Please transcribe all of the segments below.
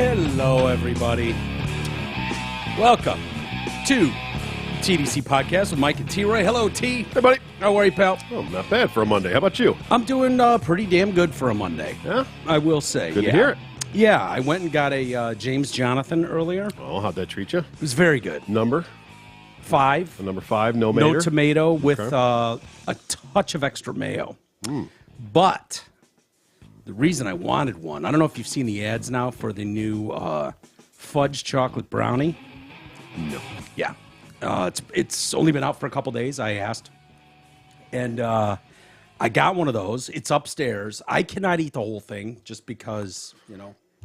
Hello, everybody. Welcome to TDC Podcast with Mike and T-Roy. Hello, T. Hey, buddy. How are you, pal? Oh, not bad for a Monday. How about you? I'm doing pretty damn good for a Monday. Yeah? I will say. Good to hear it. Yeah, I went and got a James Jonathan earlier. Oh, how'd that treat you? It was very good. Number? 5. Number 5, no No mater? tomato with Okay. a touch of extra mayo. But the reason I wanted one, I don't know if you've seen the ads now for the new fudge chocolate brownie. No. Yeah. It's only been out for a couple days, I asked. And I got one of those. It's upstairs. I cannot eat the whole thing just because,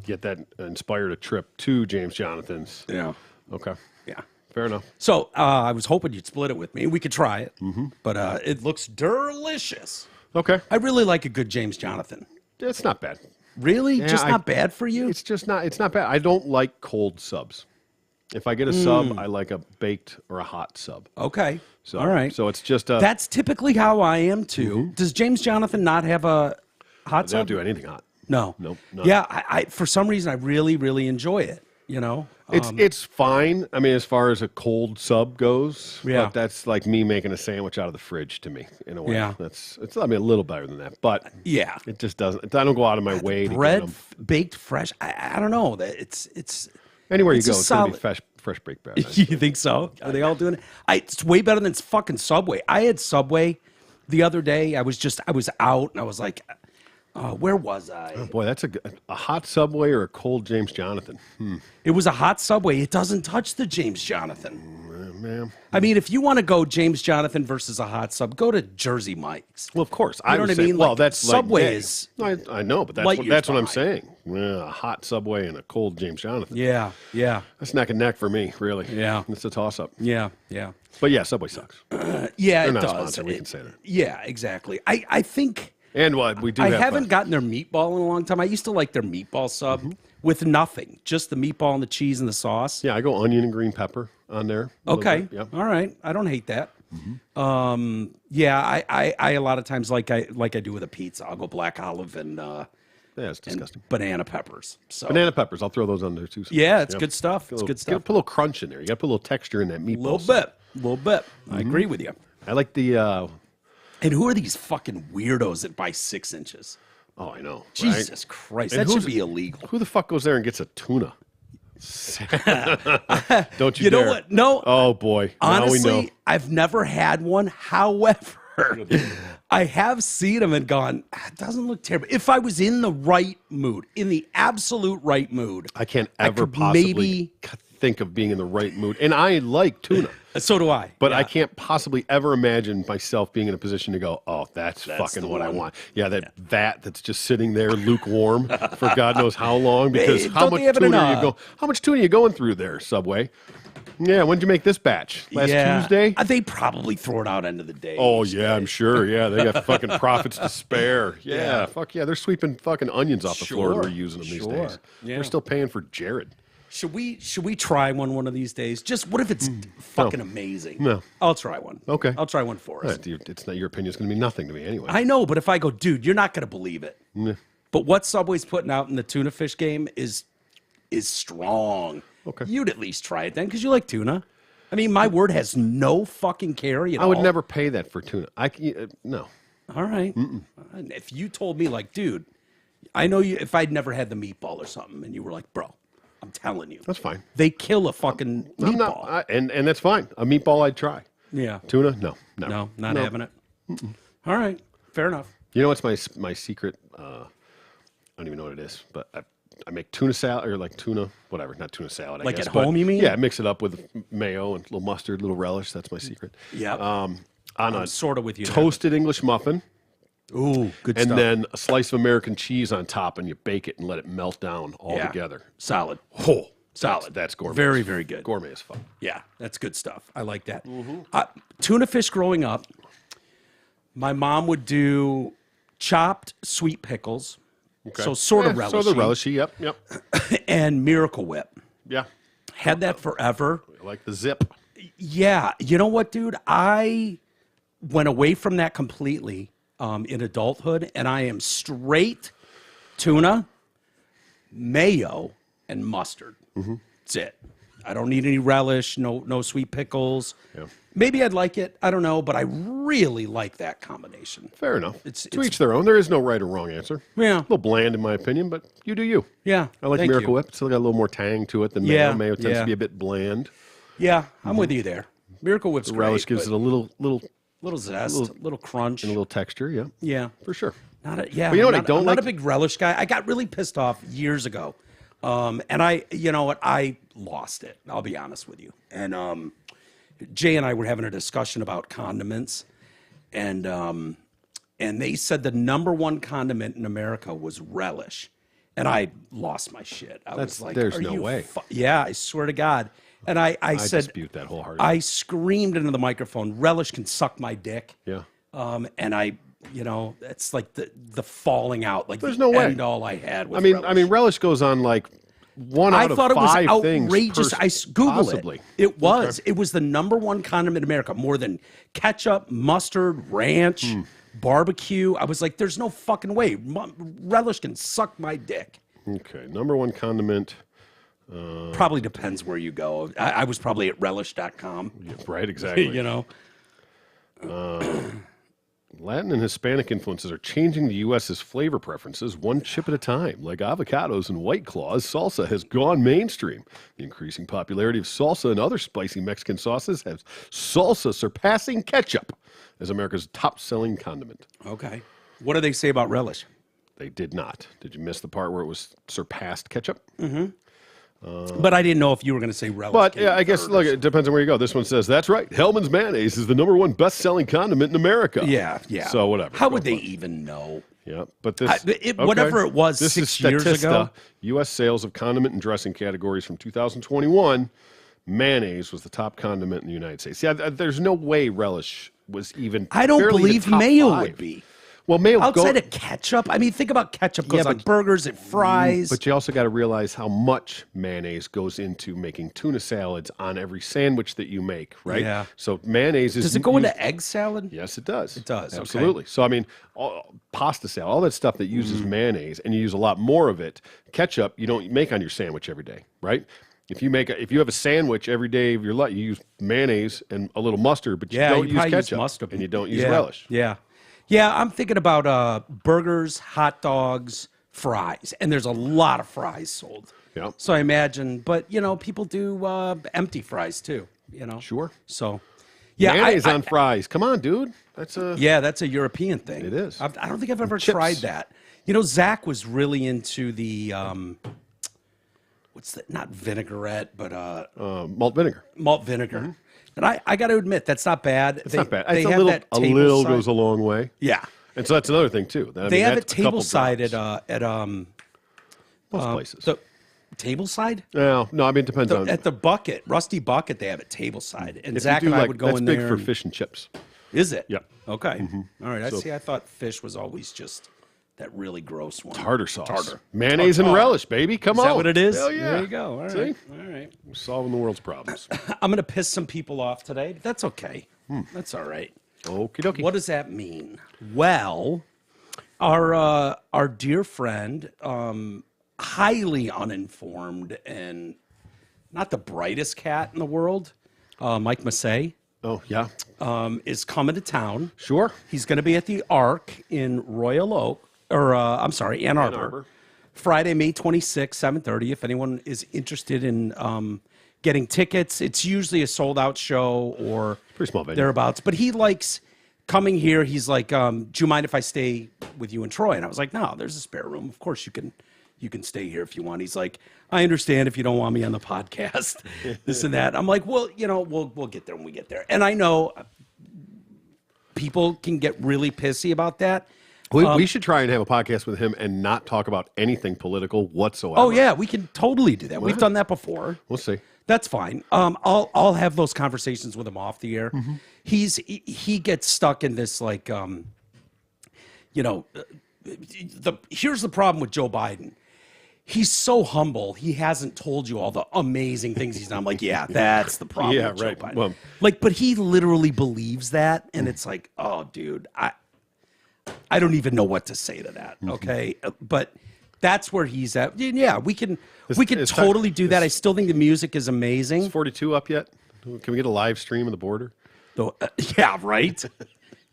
Get that inspired a trip to James Jonathan's. Yeah. Okay. Yeah. Fair enough. So I was hoping you'd split it with me. We could try it. But it looks delicious. Okay. I really like a good James Jonathan. It's not bad. Really? Yeah, Just not bad for you? It's not bad. I don't like cold subs. If I get a sub, I like a baked or a hot sub. Okay. So, All right. So it's just That's typically how I am, too. Does James Jonathan not have a hot they don't sub? do anything hot. No. Nope, none. Yeah, I for some reason, I really, really enjoy it, It's fine. I mean, as far as a cold sub goes, Yeah. but that's like me making a sandwich out of the fridge to me in a way. Yeah. It's a little better than that, but Yeah. it just doesn't. I don't go out of my way to get Bread them. baked fresh. I don't know. It's Anywhere you it's go, a it's gonna be solid- fresh baked bread. You think so? Are they all doing it? It's way better than fucking Subway. I had Subway the other day. I was out and I was like, where was I? Boy, that's a hot Subway or a cold James Jonathan. It was a hot Subway. It doesn't touch the James Jonathan. Man. I mean, if you want to go James Jonathan versus a hot sub, go to Jersey Mike's. Well, of course. You know what I mean? Well, Like, that's Subway like, yeah. is I know, but light that's what years I'm behind. saying. Yeah, a hot Subway and a cold James Jonathan. Yeah, yeah, That's neck and neck for me, really. Yeah. It's a toss up. yeah, yeah. But yeah, Subway sucks. Yeah, They're it not a does. sponsor, we can say that. Yeah, exactly. I think And what we do I have haven't gotten their meatball in a long time. I used to like their meatball sub with nothing, just the meatball and the cheese and the sauce. Yeah, I go onion and green pepper on there. a little Okay. bit, yeah. All right. I don't hate that. Yeah, I a lot of times like I do with a pizza. I'll go black olive and Yeah, it's disgusting. banana peppers. So Banana peppers, I'll throw those on there too. yeah, it's good stuff. It's good Put stuff. a little crunch in there. You got to put a little texture in that A meatball. little bit. I agree with you. I like the. And who are these fucking weirdos that buy 6 inches? Oh, I know. right? Jesus Christ, And that should who's- be illegal. Who the fuck goes there and gets a tuna? Don't you You know dare. what? No. Oh boy. Now we know. Honestly, I've never had one. However, I have seen them and gone, it doesn't look terrible. If I was in the right mood, in the absolute right mood, I can't I ever could possibly maybe- think of being in the right mood. And I like tuna. so do I. But Yeah. I can't possibly ever imagine myself being in a position to go, oh, that's fucking the what I one. want. Yeah, that's just sitting there lukewarm for God knows how long. Because Hey, how don't much they have it in tuna are a- you go? How much tuna are you going through there, Subway? Yeah, when did you make this batch? Last Tuesday? They probably throw it out end of the day. Oh each yeah, day. I'm sure. Yeah, they got fucking profits to spare. Yeah, fuck yeah, they're sweeping fucking onions off the floor. Sure, We're using them these sure. days. Yeah. They're still paying for Jared. Should we try one of these days? Just what if it's fucking amazing? No. I'll try one. Okay. I'll try one for us. It's not your opinion. It's going to be nothing to me anyway. I know, but if I go, dude, you're not going to believe it. But what Subway's putting out in the tuna fish game is strong. Okay. You'd at least try it then because you like tuna. I mean, my word has no fucking carry at I would all. never pay that for tuna. No. All right. If you told me, like, dude, I know you, if I'd never had the meatball or something, and you were like, bro, I'm telling you. That's fine. They kill a fucking I'm meatball. not, and that's fine. A meatball I'd try. Yeah. Tuna, no, never. No, not having it. All right. Fair enough. You know what's my secret? I don't even know what it is, but I make tuna salad or like tuna, whatever, not tuna salad. I Like guess, at but home, you mean? Yeah, mix it up with mayo and a little mustard, a little relish. That's my secret. Yeah. On I'm a sort of with you. there. toasted English muffin, Ooh, good and stuff. then a slice of American cheese on top, and you bake it and let it melt down all Yeah. together. Solid. Oh, Solid. That's gourmet. Very, very good. Gourmet as fuck. Yeah, that's good stuff. I like that. Tuna fish growing up, my mom would do chopped sweet pickles, so sort of Yeah, relishy, Sort of relishy. Yep. and Miracle Whip. Yeah. Had that forever. I like the zip. Yeah, you know what, dude? I went away from that completely in adulthood, and I am straight tuna, mayo, and mustard. That's it. I don't need any relish, no sweet pickles. Yeah. Maybe I'd like it. I don't know, but I really like that combination. Fair enough. It's to each their own. There is no right or wrong answer. Yeah. A little bland in my opinion, but you do you. Yeah. I like thank Miracle you. Whip. It's still got a little more tang to it than Yeah, mayo. Mayo tends yeah. to be a bit bland. Yeah, I'm with you there. Miracle Whip's The great. relish gives it a little zest, little crunch. and a little texture. Yeah. Yeah. For sure. But you know what I don't I'm like? not a big relish guy. I got really pissed off years ago. And you know what? I lost it. I'll be honest with you. And Jay and I were having a discussion about condiments, and they said the number one condiment in America was relish, and I lost my shit. I was like, there's "Are no you way." Yeah, I swear to God. And I said, dispute that wholeheartedly. I screamed into the microphone, "Relish can suck my dick." Yeah. And it's like the falling out, like There's the no way. end all I had with I mean, relish. relish goes on like one out I of thought it was five outrageous. things. Google possibly. it. It was. It was the number one condiment in America, more than ketchup, mustard, ranch, barbecue. I was like, "There's no fucking way. Relish can suck my dick." Okay, number one condiment. Probably depends where you go. I was probably at relish.com. Yeah, right, exactly. You know. Latin and Hispanic influences are changing the U.S.'s flavor preferences one chip at a time. Like avocados and White Claws, salsa has gone mainstream. The increasing popularity of salsa and other spicy Mexican sauces has salsa surpassing ketchup as America's top-selling condiment. Okay. What do they say about relish? They did not. Did you miss the part where it was surpassed ketchup? But I didn't know if you were going to say relish. But came yeah, I guess, third look, it depends on where you go. This one says, that's right, Hellman's mayonnaise is the number one best-selling condiment in America. Yeah. So whatever. How Go would they for it. even know? Yeah, but this... Whatever it was this 6 is years Statista, ago. U.S. sales of condiment and dressing categories from 2021. Mayonnaise was the top condiment in the United States. Yeah, there's no way relish was even I don't barely the believe top mayo five. would be. Well, mayo Outside of ketchup, I mean, think about ketchup goes Yeah, on but- burgers, it fries. But you also got to realize how much mayonnaise goes into making tuna salads on every sandwich that you make, right? Yeah. So mayonnaise is... Does it go used- into egg salad? Yes, it does. It does, okay. Absolutely. So, I mean, pasta salad, all that stuff that uses mayonnaise, and you use a lot more of it. Ketchup, you don't make on your sandwich every day, right? If you have a sandwich every day of your life, you use mayonnaise and a little mustard, but you don't use probably ketchup, mustard. and you don't use Yeah, relish. Yeah. Yeah, I'm thinking about burgers, hot dogs, fries, and there's a lot of fries sold. Yeah. So I imagine, but people do empty fries too. Sure. So, yeah, Mayonnaise on fries. Come on, dude. That's a... Yeah, that's a European thing. It is. I don't think I've ever chips. tried that. Zach was really into the what's that? Not vinaigrette, but malt vinegar. malt vinegar. And I got to admit, that's not bad. It's not bad. They It's have a that little table goes side- a long way. Yeah, And so that's another thing, too. they have it that's a couple table side drops. at Most places. the table side No, I mean, it depends on... at the bucket, Rusty Bucket. They have it table side, and if Zach you do and I like, would go that's in big there. for and- fish and chips. Is it? Yeah. Okay. All right. So- I thought fish was always just that really gross one. Tartar sauce. Tartar. Mayonnaise and relish, baby. Come on. Is that what it is? Hell yeah. There you go. All See? right. All right. We're solving the world's problems. I'm going to piss some people off today, but that's okay. That's all right. Okie dokie. What does that mean? Well, our dear friend, highly uninformed and not the brightest cat in the world, Mike Massey, Oh, yeah. is coming to town. Sure. He's going to be at the Arc in Royal Oak, Ann Arbor. Friday, May 26th, 7:30. If anyone is interested in getting tickets, it's usually a sold-out show or Pretty small venue. thereabouts. But he likes coming here. He's like, do you mind if I stay with you and Troy? And I was like, no, there's a spare room. Of course you can stay here if you want. He's like, I understand if you don't want me on the podcast, this and that. I'm like, well, we'll get there when we get there. And I know people can get really pissy about that. We should try and have a podcast with him and not talk about anything political whatsoever. Oh yeah, we can totally do that. We've done that before. We'll see. That's fine. I'll have those conversations with him off the air. He gets stuck in this like here's the problem with Joe Biden. He's so humble. He hasn't told you all the amazing things he's done. I'm like, yeah, that's the problem. Yeah, with Joe right. Biden. Well- but he literally believes that, and it's like, oh, dude, I don't even know what to say to that. Okay, but That's where he's at. Yeah, we can is totally do that. I still think the music is amazing. Is 42 up yet? Can we get a live stream of the border? Though, yeah, right.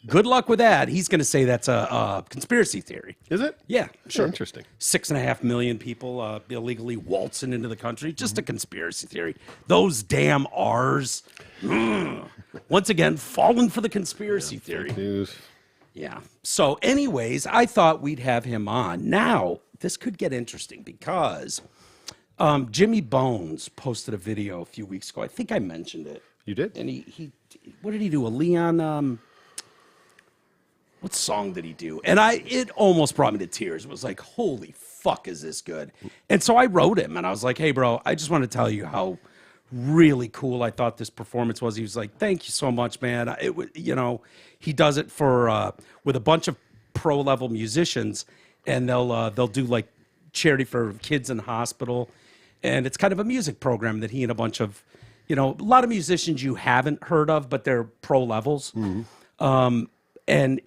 Good luck with that. He's going to say that's a conspiracy theory. Is it? Yeah, sure. Interesting. 6.5 million people illegally waltzing into the country. Just a conspiracy theory. Those damn R's. Once again, falling for the conspiracy theory. Fake news. Yeah. So anyways, I thought we'd have him on. Now, this could get interesting because Jimmy Bones posted a video a few weeks ago. I think I mentioned it. You did? And he what did he do? A Leon, what song did he do? And it almost brought me to tears. It was like, holy fuck, is this good? And so I wrote him and I was like, hey, bro, I just want to tell you how really cool I thought this performance was. He was like, thank you so much, man. It was, he does it for with a bunch of pro level musicians, and they'll do like charity for kids in the hospital, and it's kind of a music program that he and a bunch of a lot of musicians you haven't heard of, but they're pro levels. And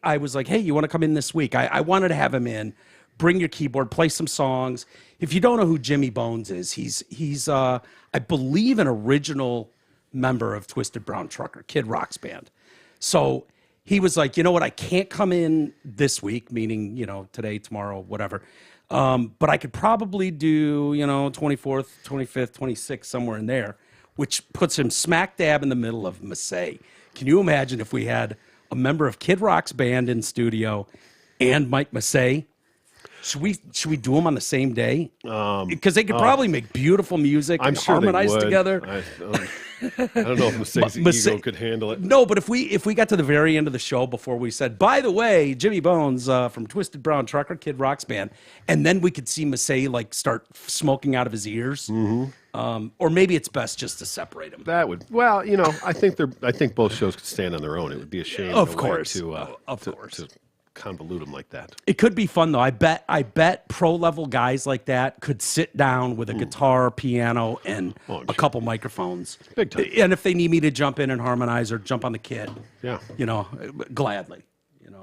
I was like, hey, you want to come in this week? I wanted to have him in, bring your keyboard, play some songs. If you don't know who Jimmy Bones is, he's I believe an original member of Twisted Brown Trucker, Kid Rock's band. So he was like, you know what, I can't come in this week, meaning, today, tomorrow, whatever. But I could probably do, 24th, 25th, 26th, somewhere in there, which puts him smack dab in the middle of Massey. Can you imagine if we had a member of Kid Rock's band in studio and Mike Massey? Should we do them on the same day? Because they could probably make beautiful music and sure harmonize together. I don't know if Massey's ego could handle it. No, but if we got to the very end of the show before we said, by the way, Jimmy Bones from Twisted Brown Trucker, Kid Rock's band, and then we could see Massey like start smoking out of his ears. Or maybe it's best just to separate them. That would, well, I think both shows could stand on their own. It would be a shame, of course, to convolute them like that. It could be fun though. I bet pro level guys like that could sit down with a guitar, piano, and a couple microphones. Big time. And if they need me to jump in and harmonize or jump on the kit, yeah, gladly.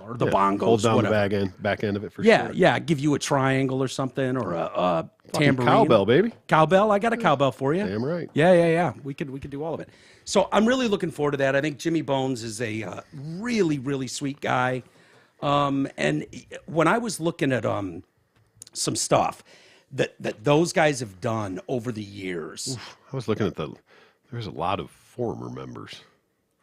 Or the bongos, hold down whatever. the back end of it for sure. Yeah, give you a triangle or something, or a tambourine. Cowbell, baby. Cowbell, I got a cowbell for you. Damn right. Yeah. We could do all of it. So I'm really looking forward to that. I think Jimmy Bones is a really, really sweet guy. And when I was looking at some stuff that those guys have done over the years. I was looking at there's a lot of former members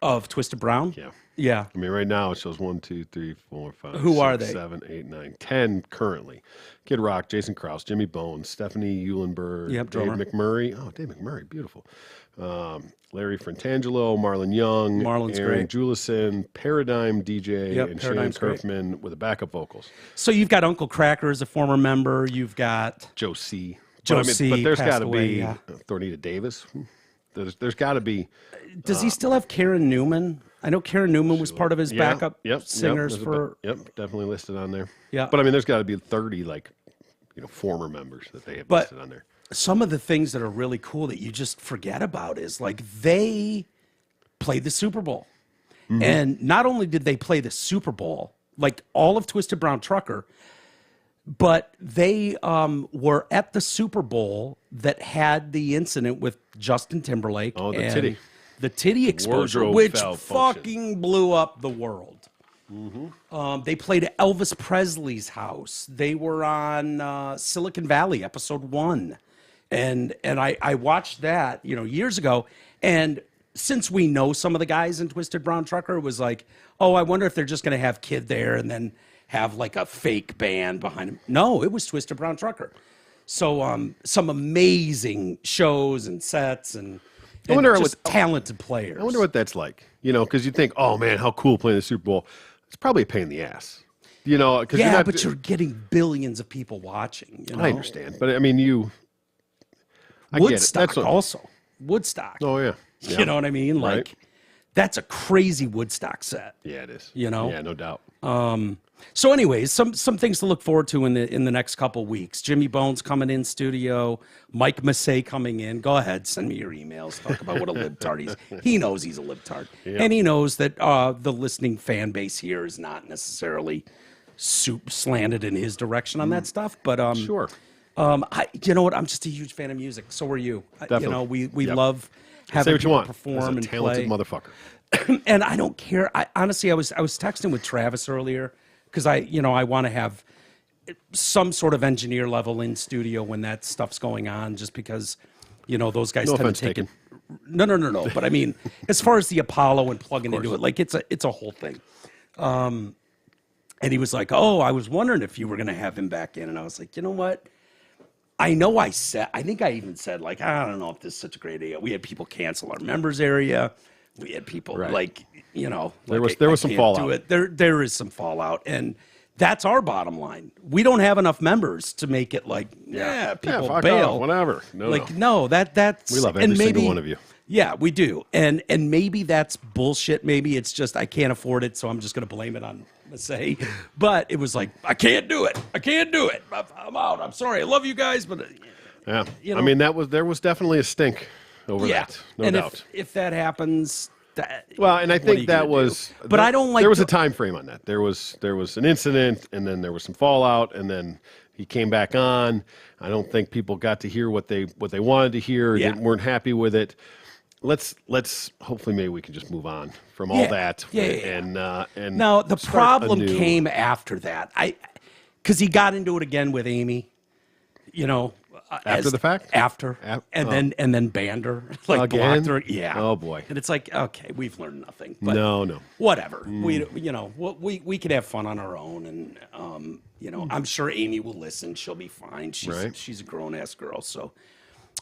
of Twisted Brown. Yeah. I mean, right now it shows 1, 2, 3, 4, 5, Who 6, are they? 7, 8, 9, 10 currently. Kid Rock, Jason Krause, Jimmy Bones, Stephanie Eulenberg, Dave McMurray. Oh, Dave McMurray, beautiful. Larry Frantangelo, Marlon Young, Marlon's Aaron great. Julison, Paradigm DJ, and Shane Paradigm's great. Kerfman with the backup vocals. So you've got Uncle Cracker as a former member. You've got Joe C. Joe but, C. But there's passed got to away, be yeah. Thornita Davis. There's got to be. Does he still have Karen Newman? I know Karen Newman was part of his backup singers for. Definitely listed on there. Yeah. But I mean, there's got to be 30 former members that they have listed on there. Some of the things that are really cool that you just forget about is like they played the Super Bowl. And not only did they play the Super Bowl, like all of Twisted Brown Trucker, but they were at the Super Bowl that had the incident with Justin Timberlake. Oh, the and titty. The titty exposure, Wardrobe which malfunction. fucking blew up the world. They played at Elvis Presley's house. They were on Silicon Valley, episode 1. And I watched that, years ago. And since we know some of the guys in Twisted Brown Trucker, it was like, oh, I wonder if they're just going to have Kid there and then have like a fake band behind him. No, it was Twisted Brown Trucker. So some amazing shows and sets and just talented players. I wonder what that's like, because you think, oh man, how cool playing the Super Bowl. It's probably a pain in the ass, Cause but you're getting billions of people watching. I understand, but I mean, Woodstock get it. also. Woodstock. Oh yeah. You know what I mean? Like, Right. That's a crazy Woodstock set. Yeah, it is. Yeah, no doubt. So, anyways, some things to look forward to in the next couple weeks. Jimmy Bones coming in studio, Mike Massey coming in. Go ahead, send me your emails. Talk about what a libtard he is. He knows he's a libtard, and he knows that the listening fan base here is not necessarily slanted in his direction on that stuff. But Sure. you know what? I'm just a huge fan of music. So are you. Definitely. You know, we Yep. love Say having what you people want. perform As a and talented play. motherfucker. And I don't care. Honestly, I was texting with Travis earlier because I want to have some sort of engineer level in studio when that stuff's going on, just because those guys No tend offense to take taken. it. No. But I mean, as far as the Apollo and plugging into it, like it's a whole thing. And he was like, "Oh, I was wondering if you were going to have him back in," and I was like, "You know what? I know I think I even said, like, I don't know if this is such a great idea. We had people cancel our members area. We had people Right. there was some can't fallout. do it. There is some fallout, and that's our bottom line. We don't have enough members to make it like, people fuck bail, off, whatever. No. no, that's We love and every single maybe- one of you. Yeah, we do, and maybe that's bullshit. Maybe it's just I can't afford it, so I'm just going to blame it on say. But it was like I can't do it. I'm out. I'm sorry. I love you guys, but Yeah. you I know- mean, there was definitely a stink over yeah. that. No and doubt. if that happens, Well, and I what are you think that gonna was. do? But I don't like There was the- a time frame on that. There was an incident, and then there was some fallout, and then he came back on. I don't think people got to hear what they wanted to hear. Yeah. Weren't happy with it. Let's hopefully maybe we can just move on from all Yeah. that. Yeah. And Now the start problem anew. came after that. Because he got into it again with Amy. After the fact? After, and then banned her, like Again? blocked her. Yeah. Oh, boy. And it's like, okay, we've learned nothing. But No. whatever. We could have fun on our own, and I'm sure Amy will listen. She'll be fine. Right. She's a grown ass girl, so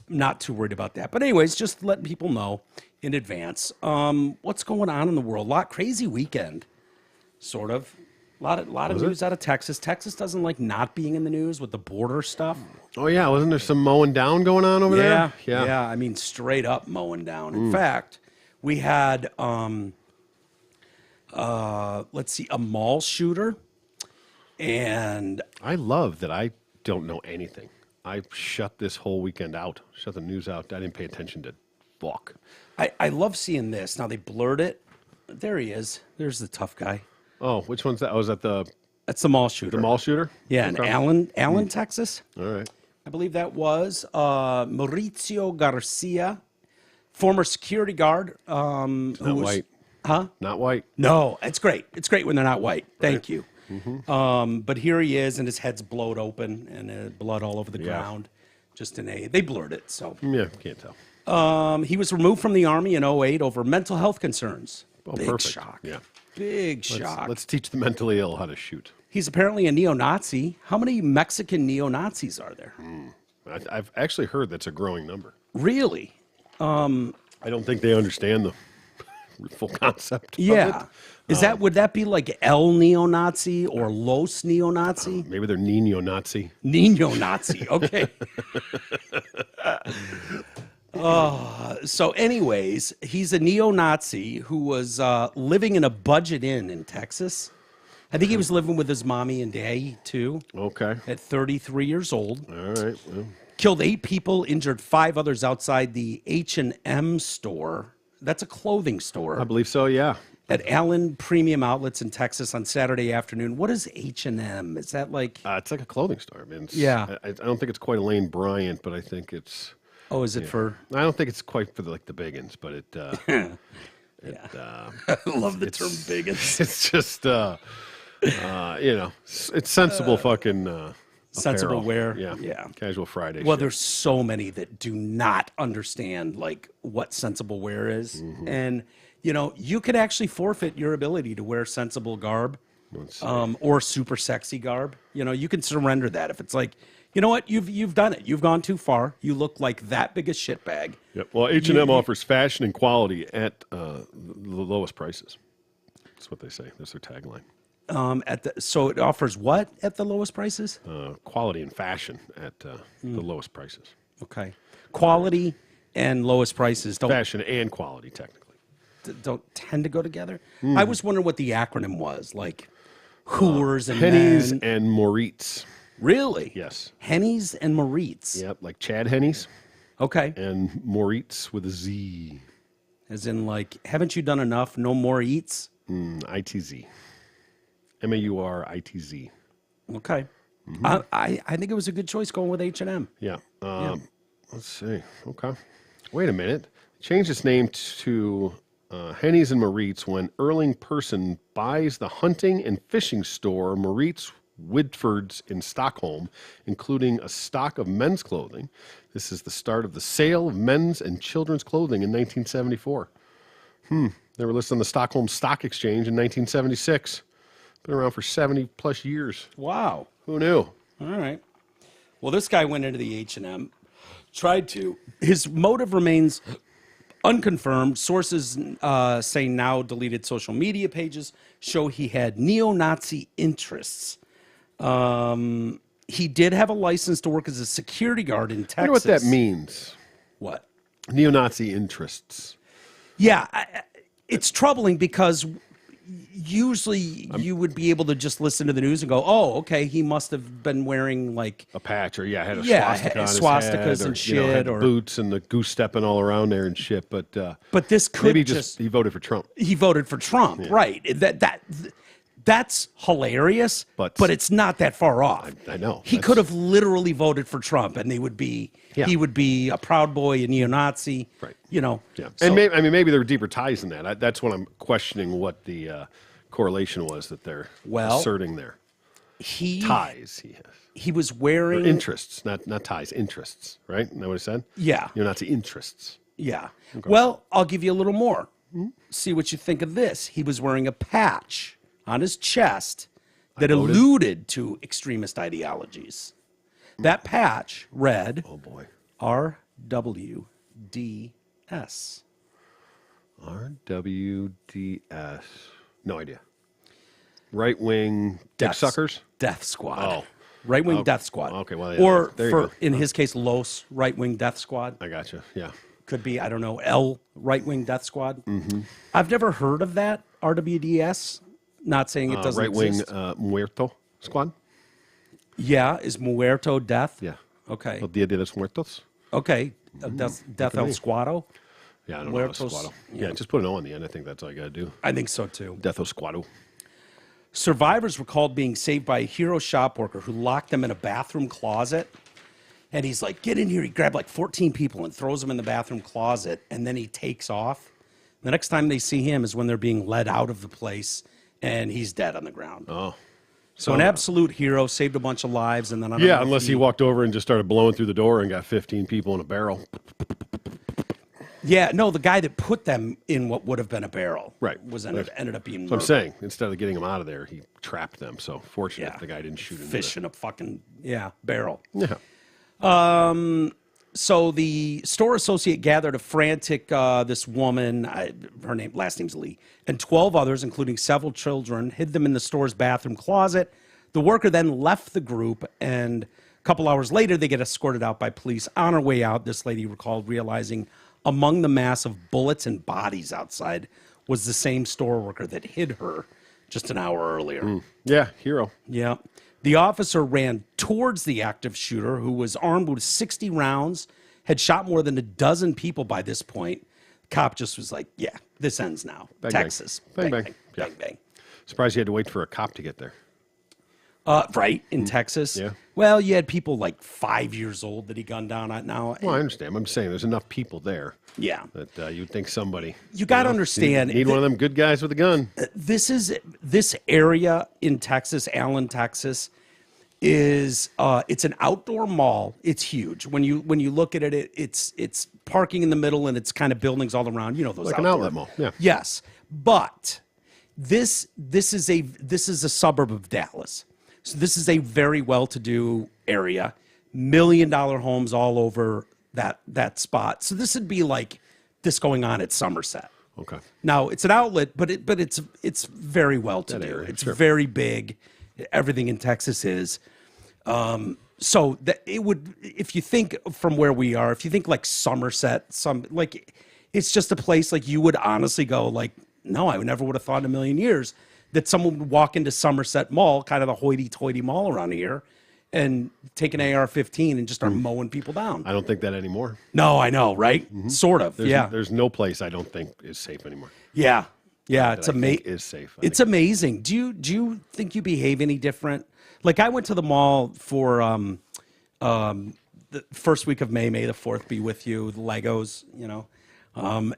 I'm not too worried about that. But anyways, just letting people know in advance what's going on in the world. Crazy weekend, sort of. A lot of news out of Texas. Texas doesn't like not being in the news with the border stuff. Oh yeah, wasn't there some mowing down going on over there? Yeah. I mean, straight up mowing down. In fact, we had let's see, a mall shooter, and I love that I don't know anything. I shut this whole weekend out. Shut the news out. I didn't pay attention to fuck. I love seeing this. Now they blurred it. There he is. There's the tough guy. Oh, which one's that? Oh, is that the That's the mall shooter. mall shooter? Yeah, in Okay. Allen, Texas. All right. I believe that was Mauricio Garcia, former security guard. Not white. Huh? Not white. No, it's great. It's great when they're not white. Thank you. But here he is, and his head's blowed open, and blood all over the ground. Just they blurred it. So Yeah, can't tell. he was removed from the army in '08 over mental health concerns. Oh, Big perfect. shock. Yeah. Big shock. Let's teach the mentally ill how to shoot. He's apparently a neo-Nazi. How many Mexican neo-Nazis are there? I've actually heard that's a growing number. Really? I don't think they understand the full concept. Yeah. Of it. Would that be like El neo-Nazi or Los neo-Nazi? Maybe they're neo-Nazi. Neo-Nazi. Okay. So anyways, he's a neo-Nazi who was living in a budget inn in Texas. I think he was living with his mommy and daddy too Okay. at 33 years old. All right. Well, Killed 8 people, injured 5 others outside the H&M store. That's a clothing store. I believe so. Yeah. At Allen Premium Outlets in Texas on Saturday afternoon. What is H&M? Is that like? It's like a clothing store. I mean, Yeah. I don't think it's quite Elaine Bryant, but I think it's. Oh, is it for? I don't think it's quite for the biggins, but it. I love the term bigots. It's just, it's sensible fucking. Sensible apparel. wear. Yeah. Yeah. Casual Friday. Well, shit. there's so many that do not understand like what sensible wear is, and you could actually forfeit your ability to wear sensible garb, or super sexy garb. You can surrender that if it's like, you know what, you've done it. You've gone too far. You look like that big a shitbag. Yep. Well, H&M offers fashion and quality at the lowest prices. That's what they say. That's their tagline. So it offers what at the lowest prices? Quality and fashion at the lowest prices. Okay, quality and lowest prices Fashion and quality, technically. don't tend to go together. I was wondering what the acronym was, like Coors and Henny's Men. and Moritz. Really? Yes. Henny's and Moritz. Yep, like Chad Henny's Okay. and Moritz with a Z. As in, like, haven't you done enough? No more eats? ITZ. MAURITZ. Okay. I think it was a good choice going with H&M. Yeah. Let's see. Okay. Wait a minute. Changed its name to Henny's and Maritz when Erling Persson buys the hunting and fishing store Maritz Whitford's in Stockholm, including a stock of men's clothing. This is the start of the sale of men's and children's clothing in 1974. They were listed on the Stockholm Stock Exchange in 1976. Been around for 70 plus years. Wow. Who knew? All right. Well, this guy went into the H&M, tried to. His motive remains unconfirmed. Sources say now deleted social media pages show he had neo-Nazi interests. He did have a license to work as a security guard in Texas. I wonder what that means. What? Neo-Nazi interests. Yeah, it's troubling because usually you would be able to just listen to the news and go, oh, okay, he must have been wearing like A patch, or had a Yeah, swastika on his swastikas head, and or, shit, had or- boots and the goose stepping all around there and shit. But this could maybe just he voted for Trump. he voted for Trump, right? That's hilarious, But- but it's not that far off. I know. He That's- could have literally voted for Trump, and he would be a Proud Boy, a neo-Nazi, Right. You know. Yeah, So- and maybe there were deeper ties in that. That's what I'm questioning. What the correlation was that they're asserting there. he Ties he has. he was Or wearing interests, not ties, interests, right? Isn't that what he said? Yeah. Neo-Nazi interests. Yeah. Well, I'll give you a little more. See what you think of this. He was wearing a patch on his chest that alluded to extremist ideologies. That patch read Oh boy. RWDS. RWDS. No idea. Right wing dick Death- suckers? Death Squad. Oh. Right wing Death Squad. okay, well, yeah, or there you for go. in his case, Los right wing Death Squad. I got you. Yeah. Could be, I don't know, L right wing Death Squad. I've never heard of that RWDS. Not saying it doesn't Right wing exist. Muerto squad? Yeah, is Muerto death? Yeah. Okay. El Dia de los Muertos? Okay. Death El Squado? Yeah, I don't know. How to Muertos, squado. Yeah, just put an O on the end. I think that's all you got to do. I think so too. Death o Squado. Survivors recalled being saved by a hero shop worker who locked them in a bathroom closet. And he's like, get in here. He grabbed like 14 people and throws them in the bathroom closet. And then he takes off. The next time they see him is when they're being led out of the place and he's dead on the ground. Oh. So an absolute hero, saved a bunch of lives. And then I don't Yeah, know if unless he walked over and just started blowing through the door and got 15 people in a barrel. Yeah, no, the guy that put them in what would have been a barrel, Right. ended up being So I'm murdered. saying, instead of getting them out of there, he trapped them. So fortunate Yeah. the guy didn't shoot him. Fish in a fucking barrel. Yeah. So the store associate gathered a frantic this woman, her last name's Lee, and 12 others, including several children, hid them in the store's bathroom closet. The worker then left the group, and a couple hours later, they get escorted out by police. On her way out, this lady recalled realizing among the mass of bullets and bodies outside was the same store worker that hid her just an hour earlier. Yeah, hero. Yeah. The officer ran towards the active shooter, who was armed with 60 rounds, had shot more than a dozen people by this point. Cop just was like, yeah, this ends now. Bang, bang. Texas. Bang, Bang, bang. bang, Yeah. bang, bang. Surprised you had to wait for a cop to get there. Right, in Texas. Yeah. Well, you had people like 5 years old that he gunned down at now. Well, I understand. I'm just saying there's enough people there Yeah. that you'd think somebody. You got to know, understand. Need one of them good guys with a gun. This area in Texas, Allen, Texas, is it's an outdoor mall. It's huge. When you look at it, it's parking in the middle and it's kind of buildings all around. You know those Like an outdoor- outlet mall, yeah. Yes, but this is a suburb of Dallas. So this is a very well-to-do area. $1 million homes all over that spot. So this would be like this going on at Somerset. Okay. Now it's an outlet, but it's very well to do. area, It's sure. very big. Everything in Texas is. So that it would, if you think from where we are, if you think like Somerset, it's just a place like you would honestly go like, no, I never would have thought in a million years that someone would walk into Somerset Mall, kind of the hoity-toity mall around here, and take an AR-15 and just start mowing people down. I don't think that anymore. No, I know, right? Sort of, yeah. There's no place I don't think is safe anymore. Yeah, That it's I think amazing. is safe. It's amazing. Do you think you behave any different? Like I went to the mall for the first week of May the 4th be with you, the Legos,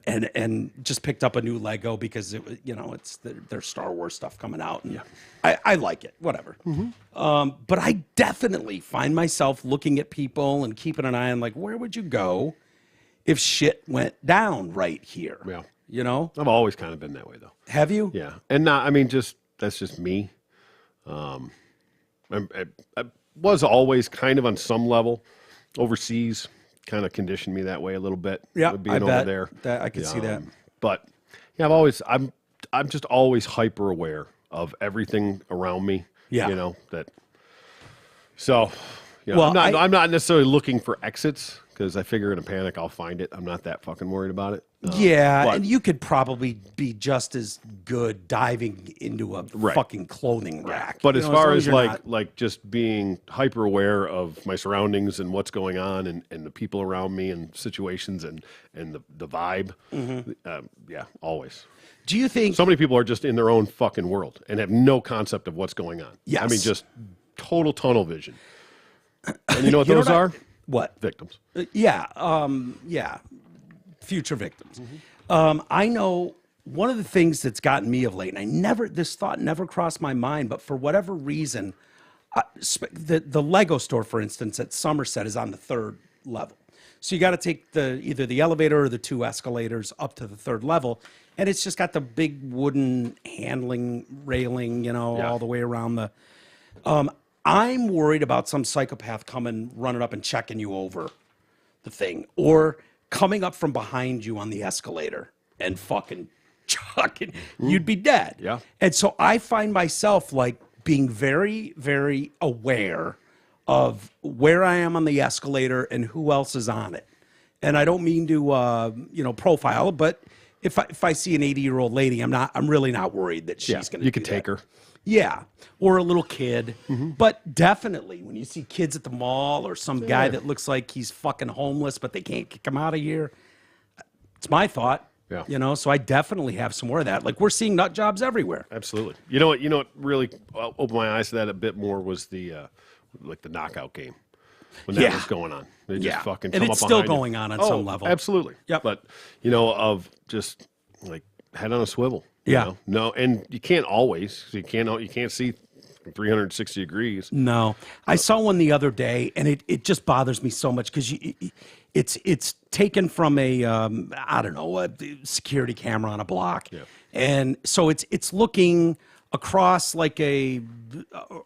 and just picked up a new Lego because it's their Star Wars stuff coming out, and I like it, whatever. But I definitely find myself looking at people and keeping an eye on like, where would you go if shit went down right here? Yeah. I've always kind of been that way though. Have you? Yeah. And that's just me. I was always kind of on some level overseas, kind of conditioned me that way a little bit. Yeah, being I over bet there. that I could see that. But yeah, I'm just always hyper aware of everything around me. Yeah. So, Well, I'm not necessarily looking for exits because I figure in a panic I'll find it. I'm not that fucking worried about it. And you could probably be just as good diving into a fucking clothing rack. But as far as like like just being hyper aware of my surroundings and what's going on and the people around me and situations and the vibe, always. do you think So many people are just in their own fucking world and have no concept of what's going on. Yes. I mean, just total tunnel vision. And you know what You know those what I- are? what? Victims. Future victims. I know one of the things that's gotten me of late, and this thought never crossed my mind, but for whatever reason, the Lego store, for instance, at Somerset is on the 3rd level. So you got to take either the elevator or the 2 escalators up to the 3rd level, and it's just got the big wooden handling railing, all the way around the. I'm worried about some psychopath coming, running up and checking you over the thing, or coming up from behind you on the escalator and fucking chucking, you'd be dead. Yeah. And so I find myself like being very, very aware of where I am on the escalator and who else is on it. And I don't mean to, profile, but if I see an 80-year-old lady, I'm really not worried that she's going to. You could take her. Yeah, or a little kid. But definitely when you see kids at the mall or some guy that looks like he's fucking homeless, but they can't kick him out of here, it's my thought. Yeah. So I definitely have some more of that. Like we're seeing nut jobs everywhere. Absolutely. You know what really opened my eyes to that a bit more was the knockout game when that was going on. They just fucking come and up it's still behind you. going on some level. Absolutely. Yep. But of just like head on a swivel. Yeah. No, and you can't always. You can't see 360 degrees. No, I saw one the other day, and it just bothers me so much because it's taken from a security camera on a block, and so it's looking across like a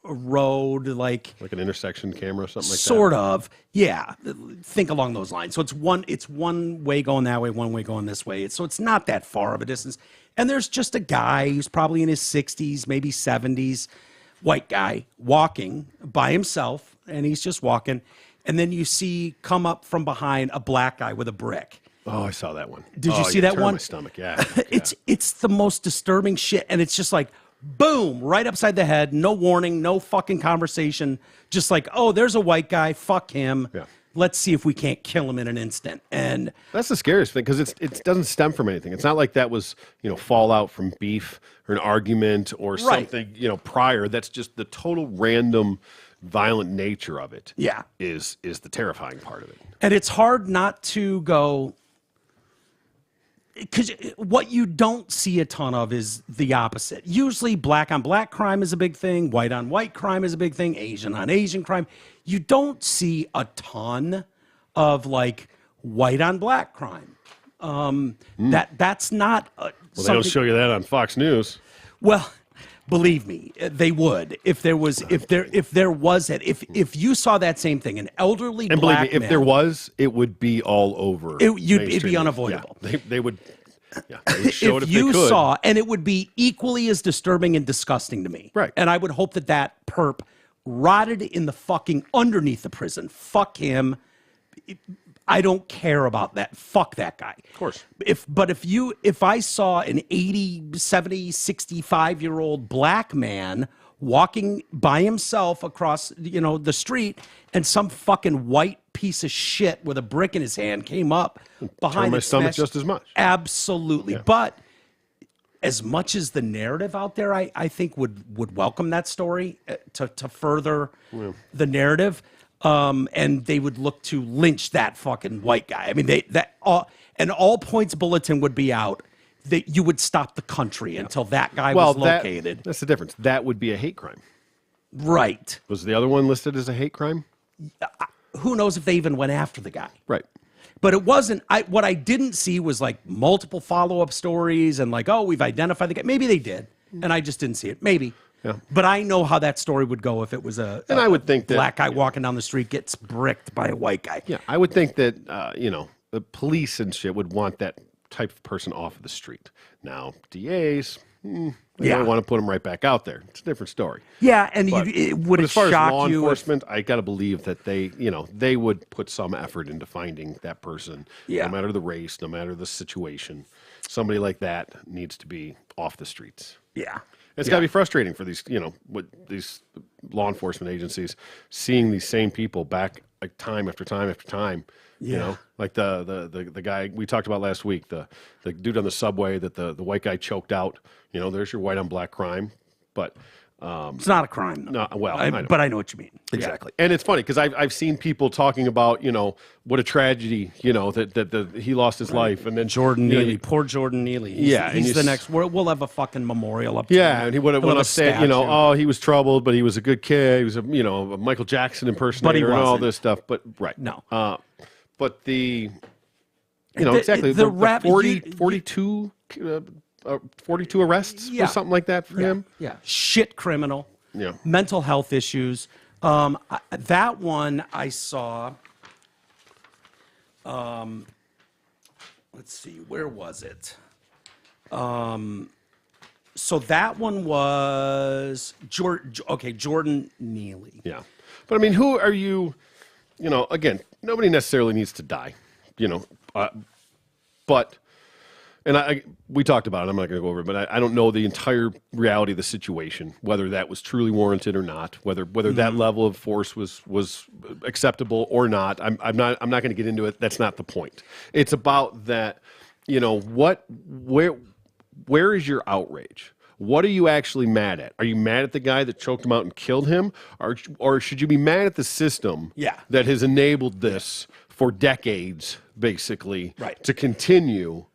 road, like an intersection camera or something like that. Sort of, yeah. Think along those lines. So it's one way going that way, one way going this way. So it's not that far of a distance. And there's just a guy who's probably in his 60s, maybe 70s, white guy walking by himself, and he's just walking. And then you see come up from behind a black guy with a brick. Oh, I saw that one. Did you see that one? My stomach, yeah. It's the most disturbing shit, and it's just like boom, right upside the head, no warning, no fucking conversation, just like, oh, there's a white guy, fuck him. Yeah. Let's see if we can't kill him in an instant. And that's the scariest thing because it doesn't stem from anything. It's not like that was fallout from beef or an argument or something prior. That's just the total random violent nature of it. Yeah, is the terrifying part of it. And it's hard not to go, because what you don't see a ton of is the opposite. Usually black on black crime is a big thing, white on white crime is a big thing, Asian on Asian crime. You don't see a ton of like white on black crime. That's not well, they don't show you that on Fox News. Well, believe me, they would if there was if you saw that same thing, an elderly and black believe me, if man, there was, it would be all over. It'd be unavoidable. Yeah, they would. Yeah, they would show if it you they could. saw, and it would be equally as disturbing and disgusting to me. Right. And I would hope that perp rotted in the fucking underneath the prison. Fuck him. I don't care about that. Fuck that guy. Of course. If I saw an 80, 70, 65-year-old black man walking by himself across, the street, and some fucking white piece of shit with a brick in his hand came up behind my and stomach smashed- just as much. Absolutely. Yeah. But as much as the narrative out there, I think would welcome that story to further the narrative. And they would look to lynch that fucking white guy. I mean, an all points bulletin would be out that you would stop the country until that guy was located. That's the difference. That would be a hate crime. Right. Was the other one listed as a hate crime? Who knows if they even went after the guy? Right. But it wasn't. What I didn't see was like multiple follow-up stories and like, oh, we've identified the guy. Maybe they did, and I just didn't see it. Maybe. Yeah. But I know how that story would go if it was I would think that black guy walking down the street gets bricked by a white guy. Yeah, I would think that the police and shit would want that type of person off of the street. Now, DAs, they don't want to put them right back out there. It's a different story. Yeah, and it would as far as law shock you. enforcement, I got to believe that they would put some effort into finding that person, no matter the race, no matter the situation. Somebody like that needs to be off the streets. Yeah. It's got to be frustrating for these, these law enforcement agencies seeing these same people back like time after time after time. You know, like the guy we talked about last week, the dude on the subway that the white guy choked out. You know, there's your white on black crime, but it's not a crime. Though. No, well, but I know what you mean. Exactly. Yeah. And it's funny because I've seen people talking about, what a tragedy, that he lost his life. And then Jordan Neely, poor Jordan Neely. He's the next. We'll have a fucking memorial up to him. And he would have said, he was troubled, but he was a good kid. He was a Michael Jackson impersonator and all this stuff. But No. But exactly. The rap, 42 arrests or something like that for him. Yeah. Shit criminal. Yeah. Mental health issues. That one I saw. Let's see, where was it? So that one was Jordan Neely. Yeah. But I mean, who are you? Again, nobody necessarily needs to die, but, and we talked about it, I'm not going to go over it, but I don't know the entire reality of the situation, whether that was truly warranted or not, whether that level of force was acceptable or not. I'm not going to get into it. That's not the point. It's about that, where is your outrage? What are you actually mad at? Are you mad at the guy that choked him out and killed him? Or should you be mad at the system that has enabled this for decades, basically, to continue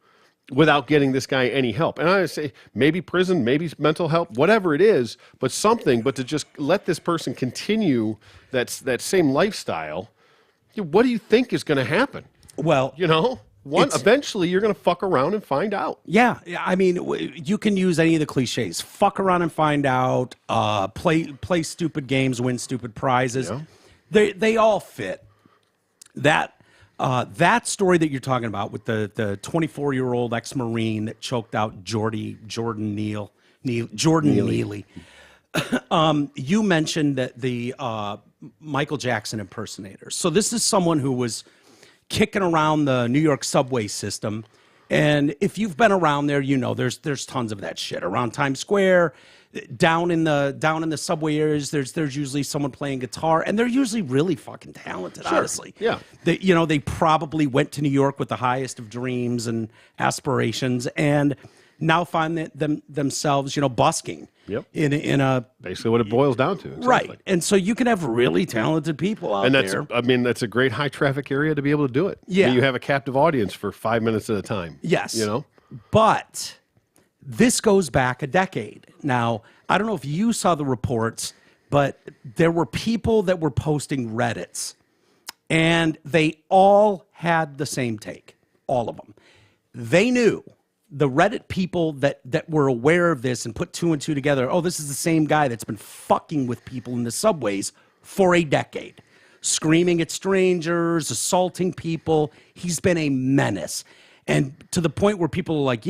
without getting this guy any help? And I say maybe prison, maybe mental health, whatever it is, but something, but to just let this person continue that same lifestyle, what do you think is going to happen? Well, eventually you're going to fuck around and find out. Yeah, I mean, you can use any of the cliches. Fuck around and find out. Play stupid games, win stupid prizes. Yeah. They all fit. That story that you're talking about with the 24-year-old ex-Marine that choked out Jordan Neely. You mentioned that the Michael Jackson impersonator. So this is someone who was kicking around the New York subway system, and if you've been around there, there's tons of that shit around Times Square, down in the subway areas. There's usually someone playing guitar, and they're usually really fucking talented. Honestly, they probably went to New York with the highest of dreams and aspirations, and now find themselves busking. Yep. In a basically what it boils down to. Exactly. Right. And so you can have really talented people out there. And that's a great high traffic area to be able to do it. Yeah. I mean, you have a captive audience for 5 minutes at a time. Yes. But this goes back a decade. Now, I don't know if you saw the reports, but there were people that were posting Reddits, and they all had the same take. All of them. They knew. The Reddit people that were aware of this and put two and two together, this is the same guy that's been fucking with people in the subways for a decade, screaming at strangers, assaulting people. He's been a menace. And to the point where people are like,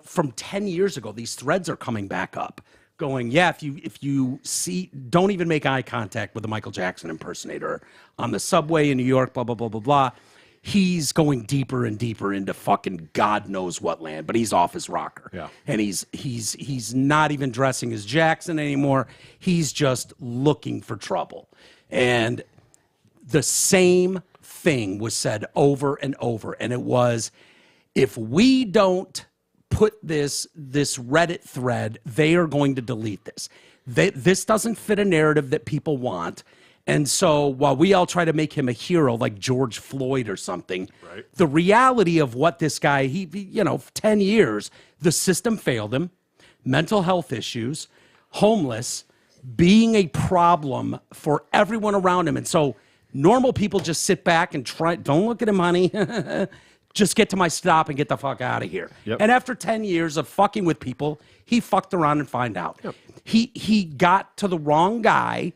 from 10 years ago, these threads are coming back up going, if you see, don't even make eye contact with the Michael Jackson impersonator on the subway in New York, blah, blah, blah, blah, blah. He's going deeper and deeper into fucking God knows what land, but he's off his rocker. Yeah. And he's not even dressing as Jackson anymore. He's just looking for trouble. And the same thing was said over and over. And it was, if we don't put this Reddit thread, they are going to delete this. This doesn't fit a narrative that people want. And so while we all try to make him a hero like George Floyd or something, Right. the reality of what this guy, 10 years, the system failed him, mental health issues, homeless, being a problem for everyone around him. And so normal people just sit back and don't look at him, honey. Just get to my stop and get the fuck out of here. Yep. And after 10 years of fucking with people, he fucked around and find out. Yep. He got to the wrong guy.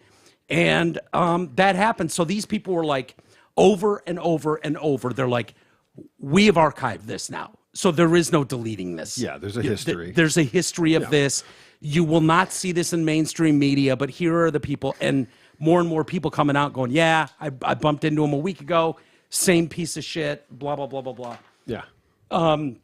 And that happened. So these people were like, over and over and over, they're like, we have archived this now. So there is no deleting this. Yeah, there's a history. There's a history of this. You will not see this in mainstream media, but here are the people. And more people coming out going, yeah, I bumped into him a week ago. Same piece of shit, blah, blah, blah, blah, blah. Yeah. So-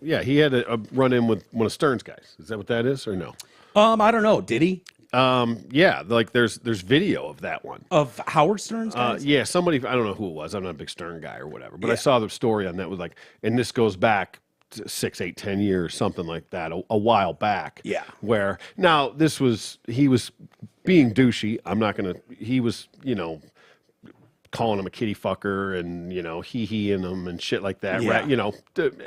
He had a run-in with one of Stern's guys. Is that what that is, or no? I don't know. Did he? Yeah, like there's video of that one. Of Howard Stern's guys? Yeah, somebody, I don't know who it was. I'm not a big Stern guy or whatever, but I Yeah. saw the story on that was like, and this goes back to 6, 8, 10 years, something like that, a while back. Yeah. Where now he was being douchey. I'm not gonna. He was, calling him a kitty fucker and he-heing him and shit like that. Yeah. Right?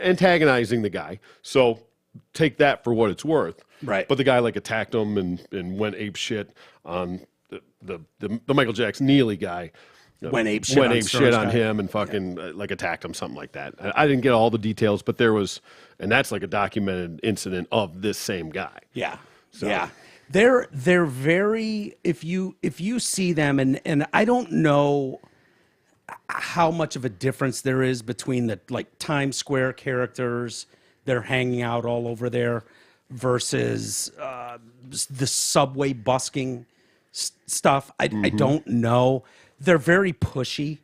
Antagonizing the guy. So take that for what it's worth. Right. But the guy attacked him and went ape shit on the Michael Jackson Neely guy. Went ape shit on Stern's on guy. him and fucking attacked him, something like that. I didn't get all the details, but there was, and that's like a documented incident of this same guy. Yeah. Yeah. They're very, if you see them, and I don't know how much of a difference there is between the Times Square characters, they're hanging out all over there, versus the subway busking stuff. I don't know. They're very pushy.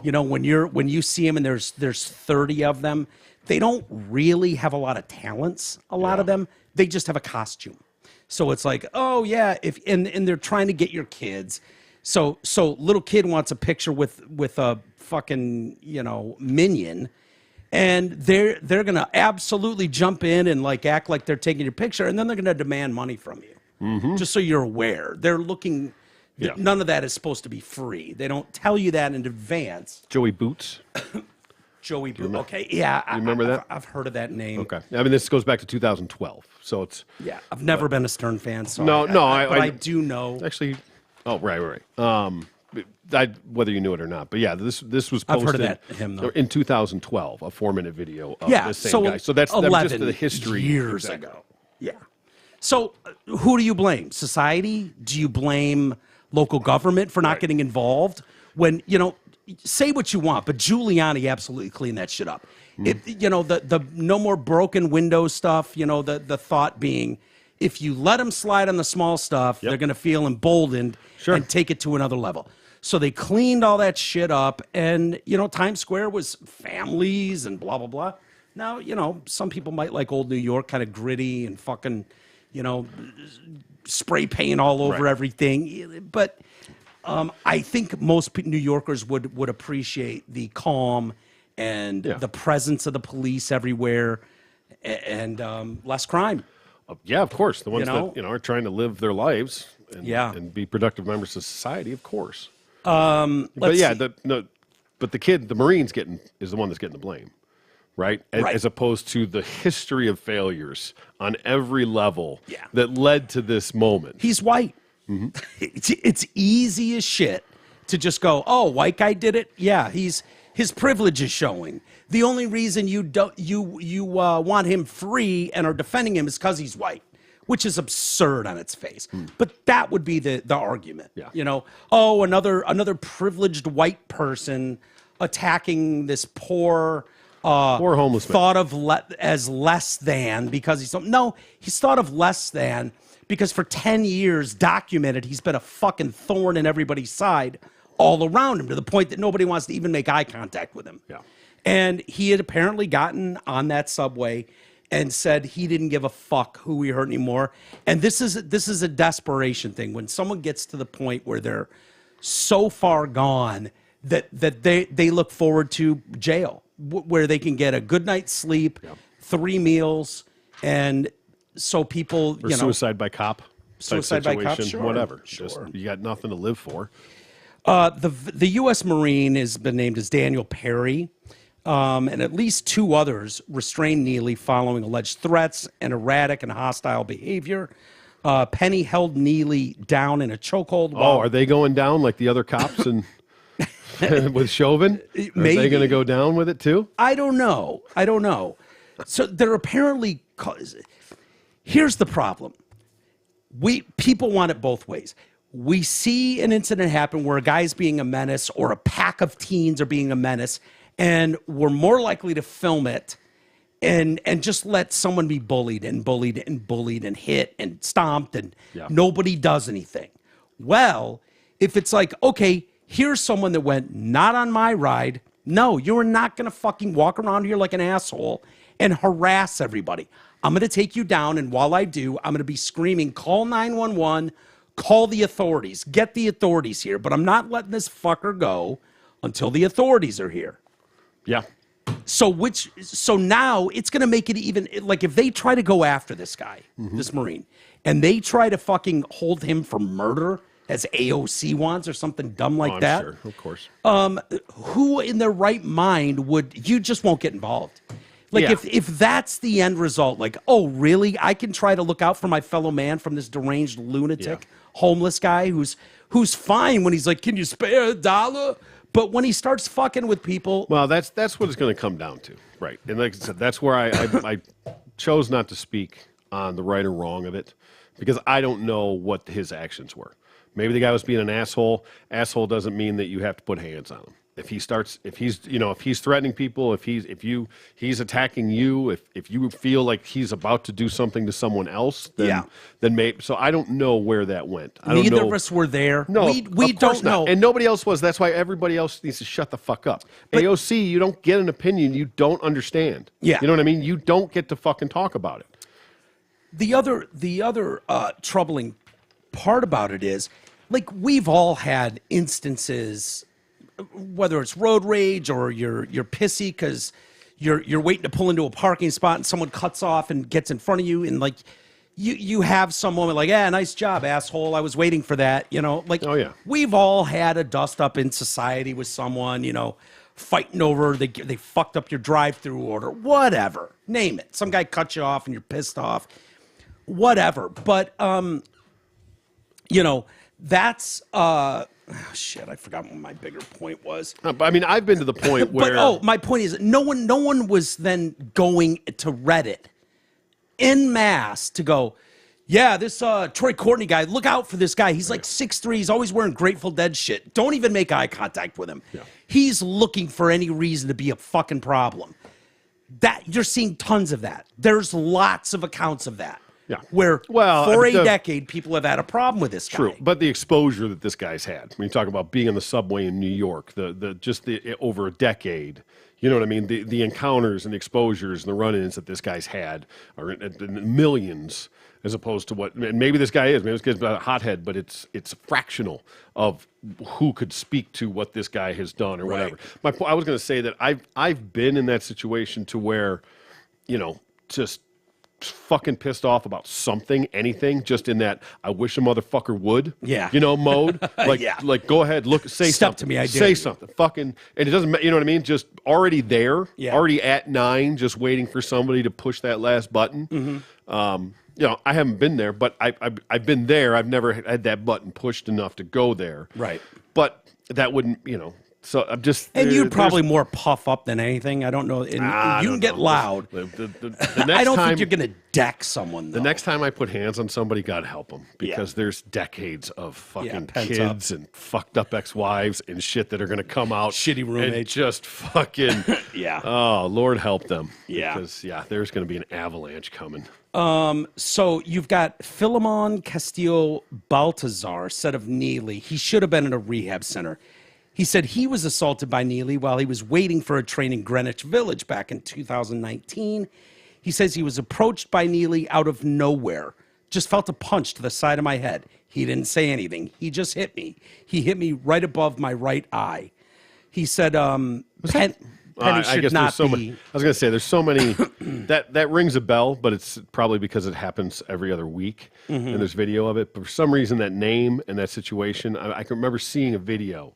When you see them and there's 30 of them, they don't really have a lot of talents. A lot of them, they just have a costume. So it's like, oh yeah, and they're trying to get your kids. So little kid wants a picture with a fucking minion, and they're gonna absolutely jump in and act like they're taking your picture, and then they're gonna demand money from you. Just so you're aware, they're looking. Yeah. None of that is supposed to be free. They don't tell you that in advance. Joey Boots. Joey Boo. Okay, yeah, You remember that? I've heard of that name. Okay. I mean, this goes back to 2012, so it's Yeah, I've never been a Stern fan. So but I do know. actually. Oh, right. Whether you knew it or not, but yeah, this was posted. I've heard of that him, though. In 2012, a 4-minute video of Yeah, this same so guy. So that's 11 just the history years exactly. ago. Yeah. So who do you blame? Society? Do you blame local government for not getting involved? When say what you want, but Giuliani absolutely cleaned that shit up. The no more broken window stuff. The thought being, if you let them slide on the small stuff, they're going to feel emboldened and take it to another level. So they cleaned all that shit up, and Times Square was families and blah blah blah. Now some people might like old New York, kind of gritty and fucking spray paint all over everything, but. I think most New Yorkers would appreciate the calm and the presence of the police everywhere, and less crime. Yeah, of course. The ones that are trying to live their lives and be productive members of society, of course. But the kid, the Marine's is the one that's getting the blame, right? As opposed to the history of failures on every level that led to this moment. He's white. It's easy as shit to just go, oh, white guy did it. Yeah, his privilege is showing. The only reason you want him free and are defending him is because he's white, which is absurd on its face. But that would be the argument. Yeah. Another privileged white person attacking this poor homeless man. thought of as less than because he's thought of less than. Because for 10 years, documented, he's been a fucking thorn in everybody's side all around him to the point that nobody wants to even make eye contact with him. Yeah. And he had apparently gotten on that subway and said he didn't give a fuck who he hurt anymore. And this is a desperation thing. When someone gets to the point where they're so far gone that they look forward to jail, where they can get a good night's sleep, 3 meals, and so people, Or suicide by cop. Suicide by cop, situation, sure, whatever. sure. Just, you got nothing to live for. The U.S. Marine has been named as Daniel Perry, and at least 2 others restrained Neely following alleged threats and erratic and hostile behavior. Penny held Neely down in a chokehold. Are they going down like the other cops and with Chauvin? Are Maybe. they going to go down with it too? I don't know. So they're apparently. Here's the problem. People want it both ways. We see an incident happen where a guy's being a menace or a pack of teens are being a menace, and we're more likely to film it and just let someone be bullied and bullied and bullied and hit and stomped and nobody does anything. Well, if it's like, okay, here's someone that went not on my ride. No, you're not going to fucking walk around here like an asshole and harass everybody. I'm going to take you down, and while I do, I'm going to be screaming, call 911, call the authorities, get the authorities here, but I'm not letting this fucker go until the authorities are here. Yeah. So now it's going to make it even, like if they try to go after this guy, this Marine, and they try to fucking hold him for murder as AOC wants or something dumb like that. Sure, of course. Who in their right mind you just won't get involved. Like if that's the end result, like, oh, really? I can try to look out for my fellow man from this deranged lunatic, homeless guy who's fine when he's like, can you spare $1? But when he starts fucking with people. Well, that's what it's going to come down to. Right. And like I said, that's where I chose not to speak on the right or wrong of it because I don't know what his actions were. Maybe the guy was being an asshole. Asshole doesn't mean that you have to put hands on him. If he's threatening people, if he's attacking you, if you feel like he's about to do something to someone else, then maybe. So I don't know where that went. Neither of us were there. No, we don't know, and nobody else was. That's why everybody else needs to shut the fuck up. But AOC, you don't get an opinion you don't understand. Yeah, you know what I mean. You don't get to fucking talk about it. The other troubling part about it is, like, we've all had instances. Whether it's road rage or you're pissy because you're waiting to pull into a parking spot and someone cuts off and gets in front of you and like you have someone like, nice job, asshole. I was waiting for that. Like, we've all had a dust up in society with someone, fighting over they fucked up your drive-through order, whatever, name it. Some guy cut you off and you're pissed off, whatever. But that's shit, I forgot what my bigger point was. I mean, I've been to the point where. But my point is, no one was then going to Reddit en masse to go, yeah, this Troy Courtney guy, look out for this guy. He's like 6'3", he's always wearing Grateful Dead shit. Don't even make eye contact with him. Yeah. He's looking for any reason to be a fucking problem. That you're seeing tons of that. There's lots of accounts of that. Yeah. Where for a decade, people have had a problem with this guy. True, but the exposure that this guy's had. When you talk about being on the subway in New York, the over a decade, you know what I mean? The encounters and the exposures and the run-ins that this guy's had are in millions, as opposed to what. And maybe this guy is. Maybe this guy's a hothead, but it's fractional of who could speak to what this guy has done or whatever. I was going to say that I've been in that situation to where, just fucking pissed off about something, anything, just in that I wish a motherfucker would, mode. Like go ahead, look, say Step something to me, I dare say you. something, fucking, and it doesn't, you know what I mean? Just already there, already at 9, just waiting for somebody to push that last button. Mm-hmm. I haven't been there, but I've been there. I've never had that button pushed enough to go there. Right. But that wouldn't, So I'm just. And you'd probably more puff up than anything. I don't know. And you can get loud. The next I don't time, think you're going to deck someone, though. The next time I put hands on somebody, God help them. Because there's decades of fucking kids and fucked up ex-wives and shit that are going to come out. Shitty roommates. And just fucking. Oh, Lord help them. Yeah. Because, there's going to be an avalanche coming. So you've got Philemon Castillo Baltazar, said of Neely, he should have been in a rehab center. He said he was assaulted by Neely while he was waiting for a train in Greenwich Village back in 2019. He says he was approached by Neely out of nowhere. Just felt a punch to the side of my head. He didn't say anything. He just hit me. He hit me right above my right eye. He said, Penny I should guess not there's so be. many. I was going to say there's so many that rings a bell, but it's probably because it happens every other week Mm-hmm. and there's video of it. But for some reason, that name and that situation, I can remember seeing a video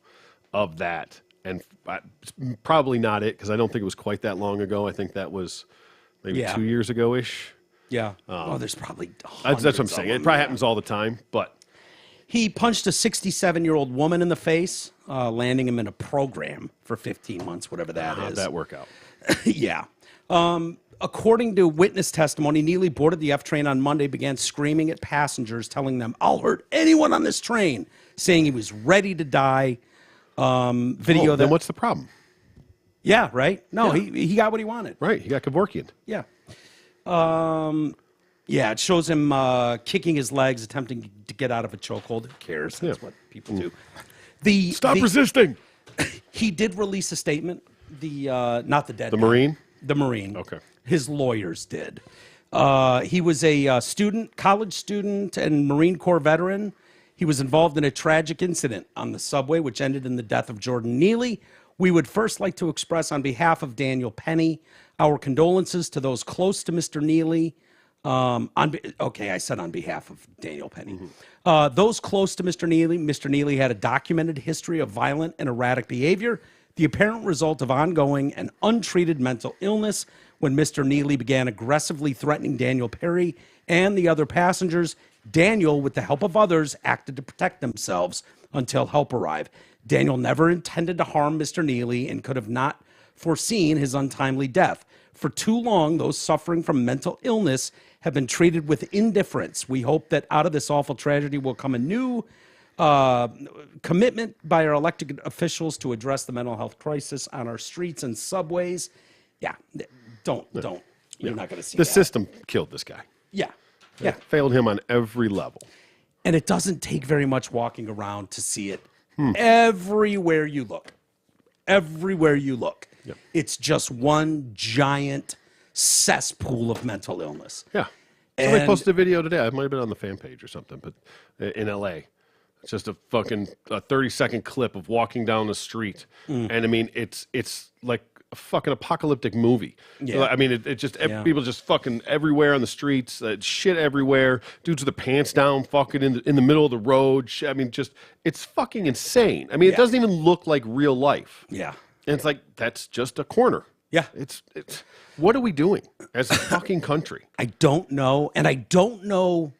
of that, and it's probably not it because I don't think it was quite that long ago. I think that was maybe Yeah. 2 years ago ish. Yeah. There's probably That's what I'm saying. It probably happens all the time, but He punched a 67-year-old woman in the face, landing him in a program for 15 months, whatever that how'd is. that work out? Yeah. According to witness testimony, Neely boarded the F train on Monday, began screaming at passengers, telling them, "I'll hurt anyone on this train," saying he was ready to die. Video Then what's the problem? Yeah, right? No, Yeah. he got what he wanted. Right, he got Kevorkian. Yeah. Yeah, it shows him kicking his legs, attempting to get out of a chokehold. Who cares? That's what people do. Stop resisting. He did release a statement. Not the dead. The guy. Marine? The Marine. Okay. His lawyers did. He was a college student and Marine Corps veteran. He was involved in a tragic incident on the subway, which ended in the death of Jordan Neely. We would first like to express on behalf of Daniel Penny our condolences to those close to Mr. Neely. I said on behalf of Daniel Penny. Those close to Mr. Neely had a documented history of violent and erratic behavior, the apparent result of ongoing and untreated mental illness. When Mr. Neely began aggressively threatening Daniel Perry and the other passengers, Daniel, with the help of others, acted to protect themselves until help arrived. Daniel never intended to harm Mr. Neely and could have not foreseen his untimely death. For too long, those suffering from mental illness have been treated with indifference. We hope that out of this awful tragedy will come a new commitment by our elected officials to address the mental health crisis on our streets and subways. Yeah, don't. You're not going to see The that. system killed this guy. Yeah, yeah. Failed him on every level. And it doesn't take very much walking around to see it everywhere you look. Everywhere you look. Yep. It's just one giant cesspool of mental illness. Yeah. And Somebody posted a video today. It might have been on the fan page or something, but in LA. It's just a fucking 30-second clip of walking down the street. And I mean, it's like a fucking apocalyptic movie. Yeah. I mean, it just, people just fucking everywhere on the streets, shit everywhere. Dudes with their pants down, fucking in the middle of the road. I mean, just, it's fucking insane. I mean, it doesn't even look like real life. Yeah. And it's like, that's just a corner. Yeah. It's what are we doing as a fucking country? I don't know. And I don't know.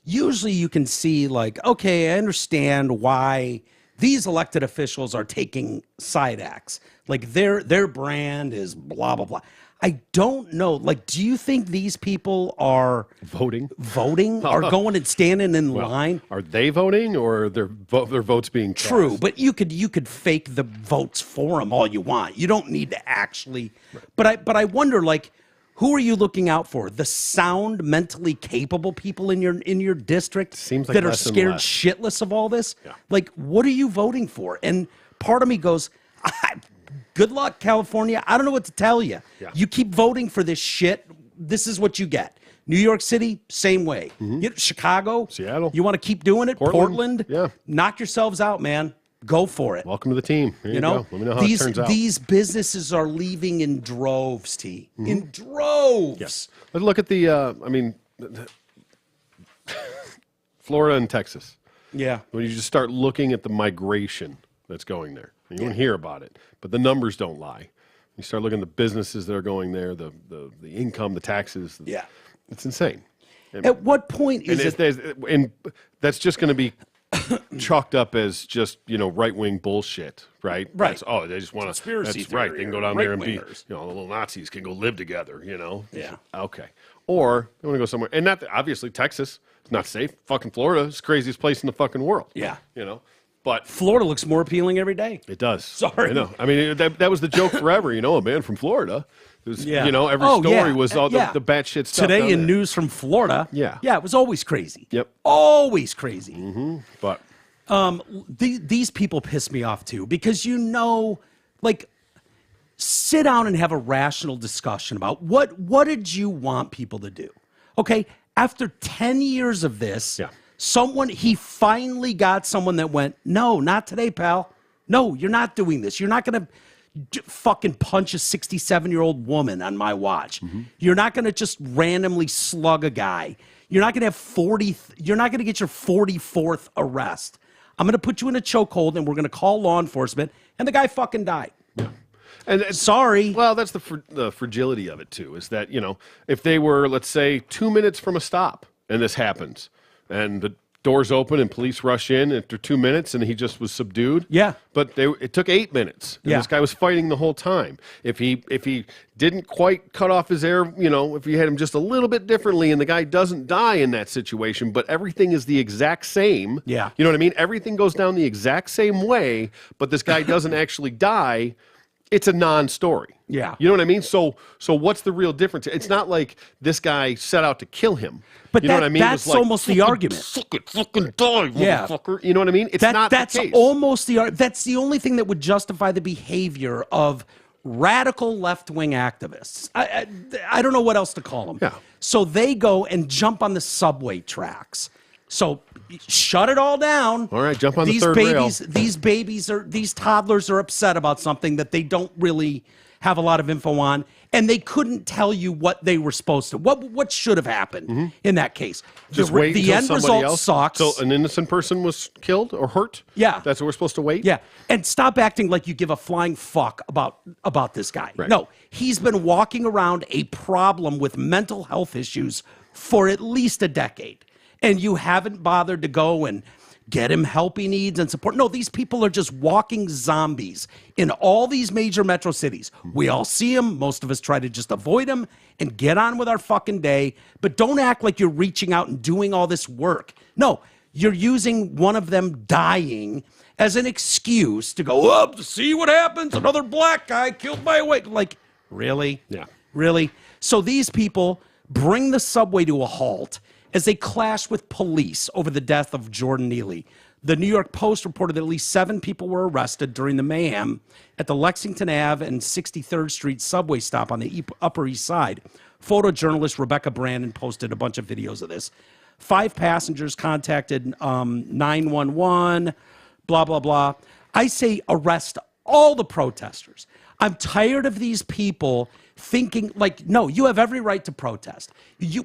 Usually you can see, like, okay, I understand why these elected officials are taking side acts. Like their brand is blah, blah, blah. I don't know. Like, do you think these people are Voting? are going and standing in line? Are they voting or are their votes being cast? True, but you could fake the votes for them all you want. You don't need to actually. Right. But I wonder, like, who are you looking out for? The sound, mentally capable people in your district Seems like that are less and scared less. shitless of all this? Yeah. Like, what are you voting for? And part of me goes, good luck, California. I don't know what to tell you. Yeah. You keep voting for this shit. This is what you get. New York City, same way. Chicago, Seattle. You want to keep doing it? Portland. Yeah. Knock yourselves out, man. Go for it. Welcome to the team. Here You know, go. Let me know how it turns out. these businesses are leaving in droves, T. In droves. Yes. Let's look at the, Florida and Texas. Yeah. When you just start looking at the migration that's going there, you don't hear about it, but the numbers don't lie. You start looking at the businesses that are going there, the income, the taxes. Yeah. It's insane. At what point is it? And that's just going to be chalked up as just right wing bullshit, right? Right. They just want to. Conspiracy That's right. They can go down there and be, right-wingers. the little Nazis can go live together. Yeah. Okay. Or they want to go somewhere, and not obviously Texas. It's not safe. Fucking Florida is the craziest place in the fucking world. Yeah. But Florida looks more appealing every day. it does. Sorry. I know. I mean, that was the joke forever. A man from Florida. It was, Yeah. every story was all the batshit stuff. Today down in there. news from Florida. Yeah. Yeah, it was always crazy. Yep. Always crazy. But These people piss me off too because like, sit down and have a rational discussion about what did you want people to do? Okay, after 10 years of this, Yeah. he finally got someone that went, no, not today, pal. No, you're not doing this. You're not going to fucking punch a 67-year-old woman on my watch. You're not going to just randomly slug a guy. You're not going to have you're not going to get your 44th arrest. I'm going to put you in a chokehold and we're going to call law enforcement, and the guy fucking died. Yeah. And sorry. Well, that's the fragility of it too, is that, if they were, let's say, 2 minutes from a stop and this happens and the doors open and police rush in after 2 minutes and he just was subdued. Yeah. But it took 8 minutes. And this guy was fighting the whole time. If he didn't quite cut off his air, if he had him just a little bit differently and the guy doesn't die in that situation, but everything is the exact same. Yeah. You know what I mean? Everything goes down the exact same way, but this guy doesn't actually die. It's a non-story. Yeah. You know what I mean? So what's the real difference? It's not like this guy set out to kill him. But you know what I mean? That's almost the argument. Fucking die, motherfucker. You know what I mean? It's not that's the case. Almost that's the only thing that would justify the behavior of radical left-wing activists. I don't know what else to call them. Yeah. So they go and jump on the subway tracks. So shut it all down. All right, jump on the third rail. These toddlers are upset about something that they don't really have a lot of info on, and they couldn't tell you what they were supposed to. What should have happened in that case? Just wait the until end somebody result else. sucks. So an innocent person was killed or hurt? Yeah. That's what we're supposed to wait? Yeah, and stop acting like you give a flying fuck about this guy. Right. No, he's been walking around a problem with mental health issues for at least a decade, and you haven't bothered to go and get him help he needs and support. No, these people are just walking zombies in all these major metro cities. We all see them. Most of us try to just avoid them and get on with our fucking day, but don't act like you're reaching out and doing all this work. No, you're using one of them dying as an excuse to go up to see what happens. Another black guy killed by a white. Like, really? Yeah. Really? So these people bring the subway to a halt as they clash with police over the death of Jordan Neely. The New York Post reported that at least 7 people were arrested during the mayhem at the Lexington Ave and 63rd Street subway stop on the Upper East Side. Photojournalist Rebecca Brandon posted a bunch of videos of this. 5 passengers contacted 911, blah, blah, blah. I say arrest all the protesters. I'm tired of these people thinking like, no, you have every right to protest.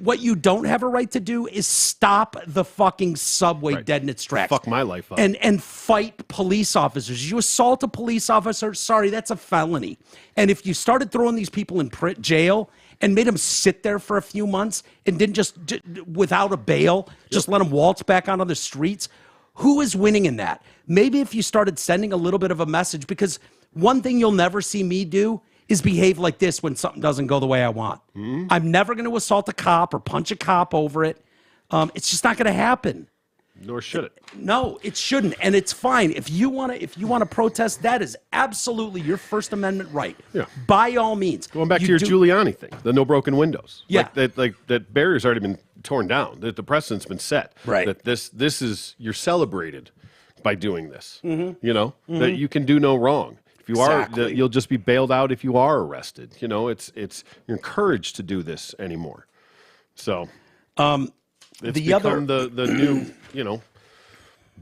What you don't have a right to do is stop the fucking subway dead in its tracks. Fuck my life up. And fight police officers. You assault a police officer, sorry, that's a felony. And if you started throwing these people in jail and made them sit there for a few months and didn't just, without a bail, just let them waltz back onto the streets, who is winning in that? Maybe if you started sending a little bit of a message, because one thing you'll never see me do is behave like this when something doesn't go the way I want. I'm never going to assault a cop or punch a cop over it. It's just not going to happen. Nor should it. No, it shouldn't, and it's fine. If you want to protest, that is absolutely your First Amendment right. Yeah. By all means. Going back to your Giuliani thing, the no broken windows. Yeah. That barrier's already been torn down. That the precedent's been set. Right. That this is, you're celebrated by doing this. That you can do no wrong. If you Exactly. you'll just be bailed out if you are arrested. It's you're encouraged to do this anymore. So it's become the new,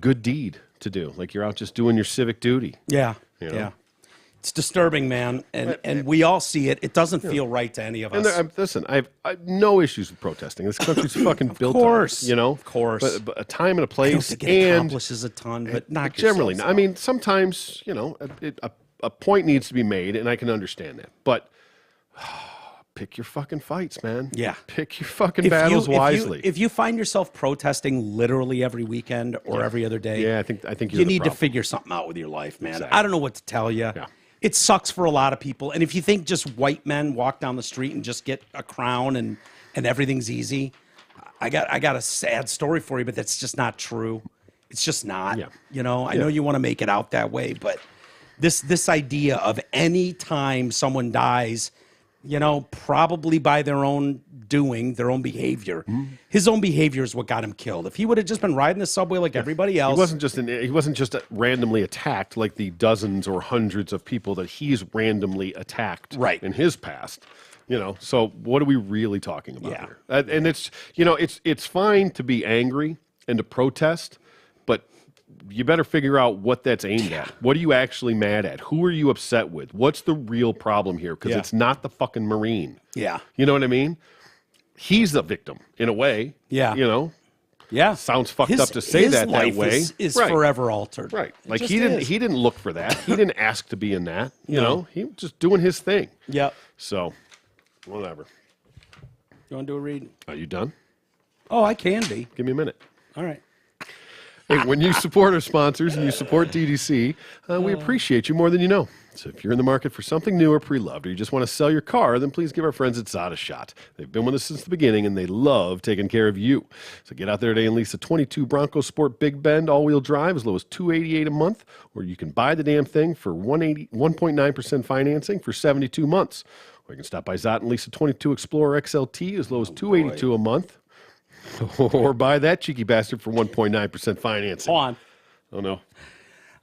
good deed to do. Like you're out just doing your civic duty. Yeah. You know? Yeah. It's disturbing, man, and we all see it. It doesn't feel right to any of us. And listen, I have no issues with protesting. This country's fucking built course, on it, of course. But a time and a I don't place, think it accomplishes a ton, but not generally. I mean, sometimes a point needs to be made, and I can understand that. But pick your fucking fights, man. Yeah. Pick your fucking battles wisely. If you find yourself protesting literally every weekend or every other day, yeah, I think you need to figure something out with your life, man. Exactly. I don't know what to tell you. Yeah. It sucks for a lot of people. And if you think just white men walk down the street and just get a crown and everything's easy, I got a sad story for you, but that's just not true. It's just not. Yeah. I know you want to make it out that way, but this idea of any time someone dies, probably by their own doing, their own behavior. His own behavior is what got him killed. If he would have just been riding the subway like everybody else, he wasn't just randomly attacked like the dozens or hundreds of people that he's randomly attacked in his past. So what are we really talking about here? And it's fine to be angry and to protest, but you better figure out what that's aimed at. What are you actually mad at? Who are you upset with? What's the real problem here? Because it's not the fucking Marine. Yeah. You know what I mean? He's the victim in a way. Yeah. You know? Yeah. Sounds fucked up to say that way. Is right. forever altered. Right. It Like just he is. didn't look for that. He didn't ask to be in that. You No. know? He was just doing his thing. Yep. So, whatever. You want to do a read? Are you done? Oh, I can be. Give me a minute. All right. Hey, when you support our sponsors and you support TDC, we appreciate you more than you know. So if you're in the market for something new or pre-loved, or you just want to sell your car, then please give our friends at Zot a shot. They've been with us since the beginning, and they love taking care of you. So get out there today and lease a 22 Bronco Sport Big Bend all-wheel drive as low as $288 a month, or you can buy the damn thing for 1.9% financing for 72 months. Or you can stop by Zot and lease a 22 Explorer XLT as low as $282 a month. Or buy that cheeky bastard for 1.9% financing. Hold on. Oh, no.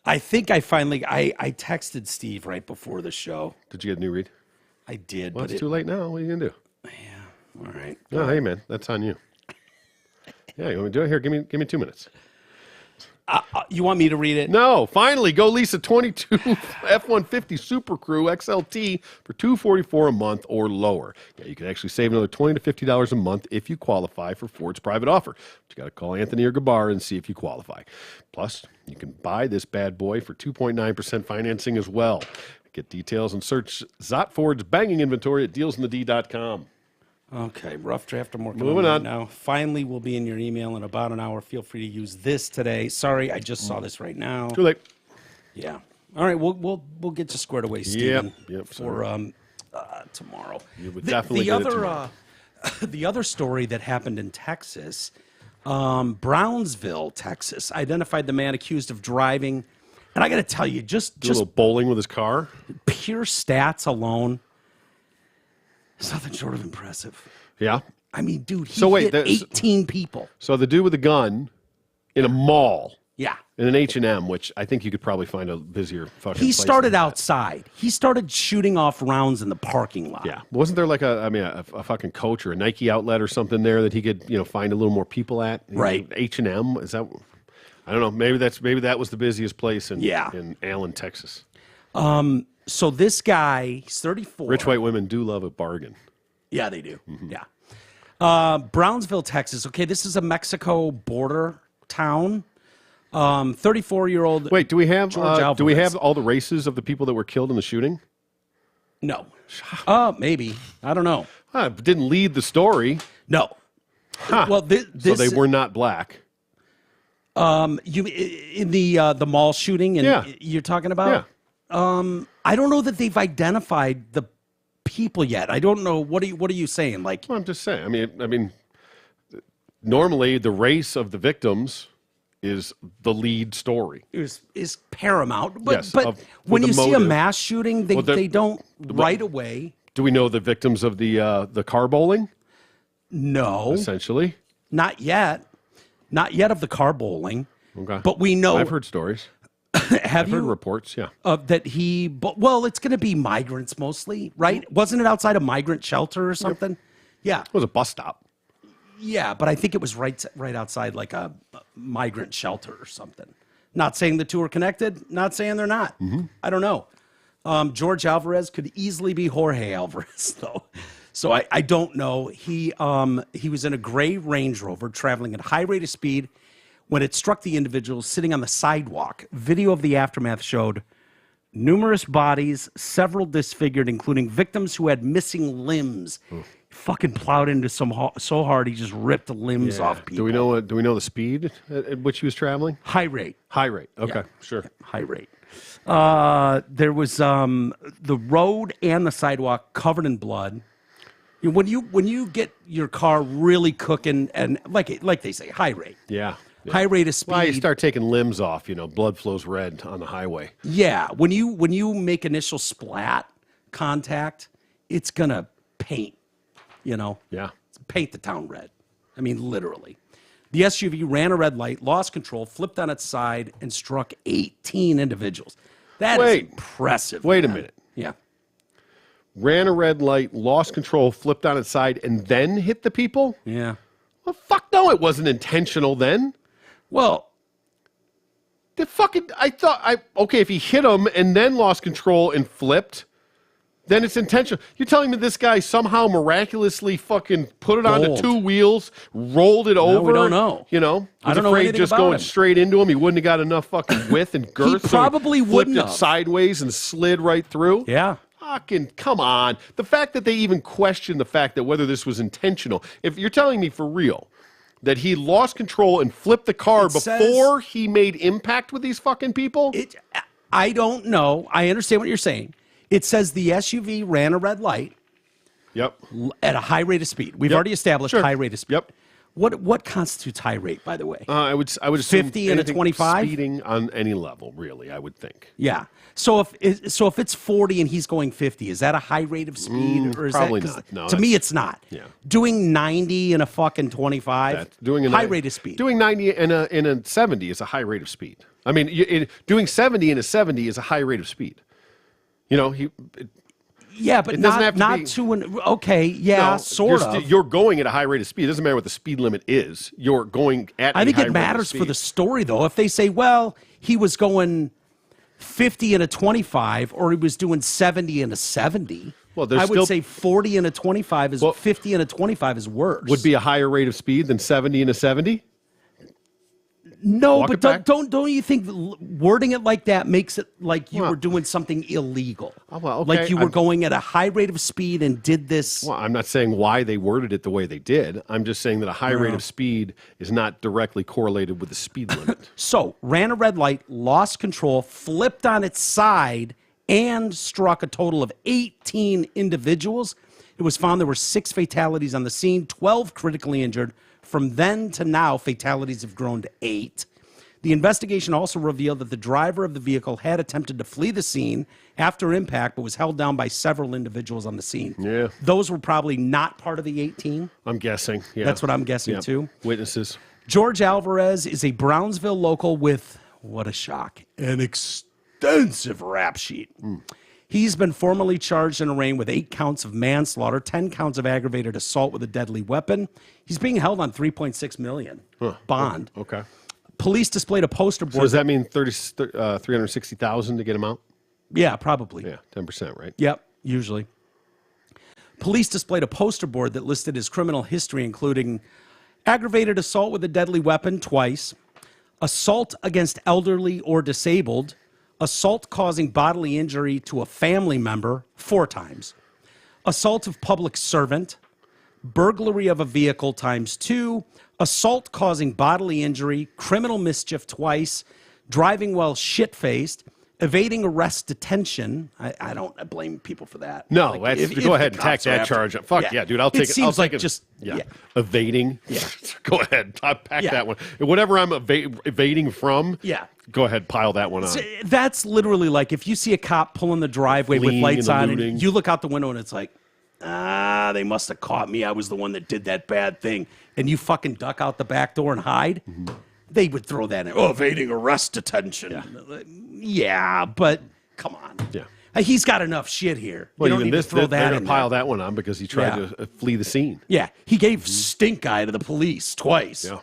I think I finally, I texted Steve right before the show. Did you get a new read? I did. Well, but it's too late now. What are you going to do? Yeah. All right. Oh, hey, man. That's on you. Yeah, you want me to do it? Here, give me 2 minutes. You want me to read it? No, finally, go lease a 22 F-150 Super Crew XLT for $244 a month or lower. Yeah, you can actually save another $20 to $50 a month if you qualify for Ford's private offer. But you got to call Anthony or Gabar and see if you qualify. Plus, you can buy this bad boy for 2.9% financing as well. Get details and search Zot Ford's banging inventory at dealsinthed.com. Okay, rough draft. I'm working Moving on on. it now. Finally, will be in your email in about an hour. Feel free to use this today. Sorry, I just saw this right now. Too late. Yeah. All right, we'll get you squared away, Steven, Yep, for tomorrow. You would definitely get it tomorrow. The other story that happened in Texas, Brownsville, Texas, identified the man accused of driving. And I got to tell you, just A little bowling with his car. pure stats alone, it's nothing short of impressive. Yeah. I mean, dude, he So wait, hit there's- 18 people. So the dude with the gun in a mall, Yeah. in an H&M, which I think you could probably find a busier fucking He place started than that. outside. He started shooting off rounds in the parking lot. Yeah. Wasn't there like a fucking Coach or a Nike outlet or something there that he could, find a little more people at? Right. H&M, is that, I don't know, maybe that was the busiest place in Allen, Texas. So this guy, he's 34. Rich white women do love a bargain. Yeah, they do. Mm-hmm. Yeah. Brownsville, Texas. Okay, this is a Mexico border town. 34-year-old. Wait, do we have George Alvarez. all the races of the people that were killed in the shooting? No. Maybe. I don't know. Didn't lead the story. No. Huh. Well, this, So they were not black. you in the mall shooting, and Yeah. you're talking about. I don't know that they've identified the people yet. I don't know. What are you saying? Like, Well, I'm just saying. I mean, normally the race of the victims is the lead story. is paramount. But Yes, but when with you the see a motive. mass shooting, they, Well, the- they don't right away. Do we know the victims of the car bowling? No, Essentially. not yet. Not yet of the car bowling. Okay. But we know. I've heard stories. have I've you heard reports. Yeah. that he? Well, it's going to be migrants mostly, right? Wasn't it outside a migrant shelter or something? Yeah. It was a bus stop. Yeah, but I think it was right outside like a migrant shelter or something. Not saying the two are connected. Not saying they're not. I don't know. George Alvarez could easily be Jorge Alvarez, though. So I don't know. He was in a gray Range Rover traveling at a high rate of speed when it struck the individual sitting on the sidewalk. Video of the aftermath showed numerous bodies, several disfigured, including victims who had missing limbs. Fucking plowed into so hard he just ripped the limbs off people. Do we know the speed at which he was traveling? High rate. High rate. Okay, sure. High rate. There was the road and the sidewalk covered in blood. When you get your car really cooking and like they say, high rate. Yeah. High rate of speed. Well, you start taking limbs off, blood flows red on the highway. Yeah, when you make initial splat contact, it's gonna paint. Yeah. Paint the town red. I mean, literally. The SUV ran a red light, lost control, flipped on its side, and struck 18 individuals. That is impressive. Wait a man. minute. Yeah. Ran a red light, lost control, flipped on its side, and then hit the people? Yeah. Well, fuck no, it wasn't intentional then. Well, Okay, if he hit him and then lost control and flipped, then it's intentional. You're telling me this guy somehow miraculously fucking put it onto two wheels, rolled it over? We don't know. You know, I don't know afraid anything just about going him. straight into him. He wouldn't have got enough fucking width and girth. He probably so he wouldn't flipped have. it sideways and slid right through. Yeah. Fucking come on. The fact that they even question the fact that whether this was intentional. If you're telling me for real that he lost control and flipped the car before he made impact with these fucking people? I don't know. I understand what you're saying. It says the SUV ran a red light. Yep. At a high rate of speed. We've already established high rate of speed. Yep. What constitutes high rate, by the way? I would assume 50 and a 25? Speeding on any level, really, I would think. Yeah. So if it's 40 and he's going 50, is that a high rate of speed? Or is probably that, not. No, to me, it's not. Yeah. Doing 90 and a fucking 25, high rate of speed. Doing 90 and a 70 is a high rate of speed. I mean, doing 70 and a 70 is a high rate of speed. You know, yeah, but sort of. You're going at a high rate of speed. It doesn't matter what the speed limit is. You're going at I think high it rate matters of speed. for the story, though. If they say, well, he was going 50 and a 25, or he was doing 70 and a 70, I would say 40 and a 25 is 50 and a 25 is worse. Would be a higher rate of speed than 70 and a 70? No, Walk but don't you think wording it like that makes it like you were doing something illegal? Oh, well, okay. Like you were going at a high rate of speed and did this. Well, I'm not saying why they worded it the way they did. I'm just saying that a high rate of speed is not directly correlated with the speed limit. So, ran a red light, lost control, flipped on its side, and struck a total of 18 individuals. It was found there were 6 fatalities on the scene, 12 critically injured. From then to now, fatalities have grown to 8. The investigation also revealed that the driver of the vehicle had attempted to flee the scene after impact, but was held down by several individuals on the scene. Yeah. Those were probably not part of the 18. I'm guessing. Yeah. That's what I'm guessing, too. Witnesses. George Alvarez is a Brownsville local with, what a shock, an extensive rap sheet. He's been formally charged and arraigned with 8 counts of manslaughter, 10 counts of aggravated assault with a deadly weapon. He's being held on $3.6 million bond. Okay. Police displayed a poster board. So does that mean 360,000 to get him out? Yeah, probably. Yeah, 10%, right? Yep, usually. Police displayed a poster board that listed his criminal history, including aggravated assault with a deadly weapon twice, assault against elderly or disabled, assault causing bodily injury to a family member 4 times, assault of public servant, burglary of a vehicle times 2, assault causing bodily injury, criminal mischief twice, driving while shit-faced, evading arrest detention. I don't blame people for that. No, Like, go ahead and tack that charge. Fuck yeah, dude. I'll take it. Seems I'll like take it. just Evading. Yeah. Go ahead. I'll pack that one. Whatever I'm evading from. Yeah. Go ahead, pile that one on. That's literally like if you see a cop pulling the driveway with lights on, and you look out the window and it's like, they must have caught me. I was the one that did that bad thing. And you fucking duck out the back door and hide. They would throw that in. Oh, evading arrest detention. Yeah, but come on. Yeah. He's got enough shit here. Well, you don't even need this, to throw they're that going in to pile there. that one on because he tried to flee the scene. Yeah, he gave stink eye to the police twice. Yeah.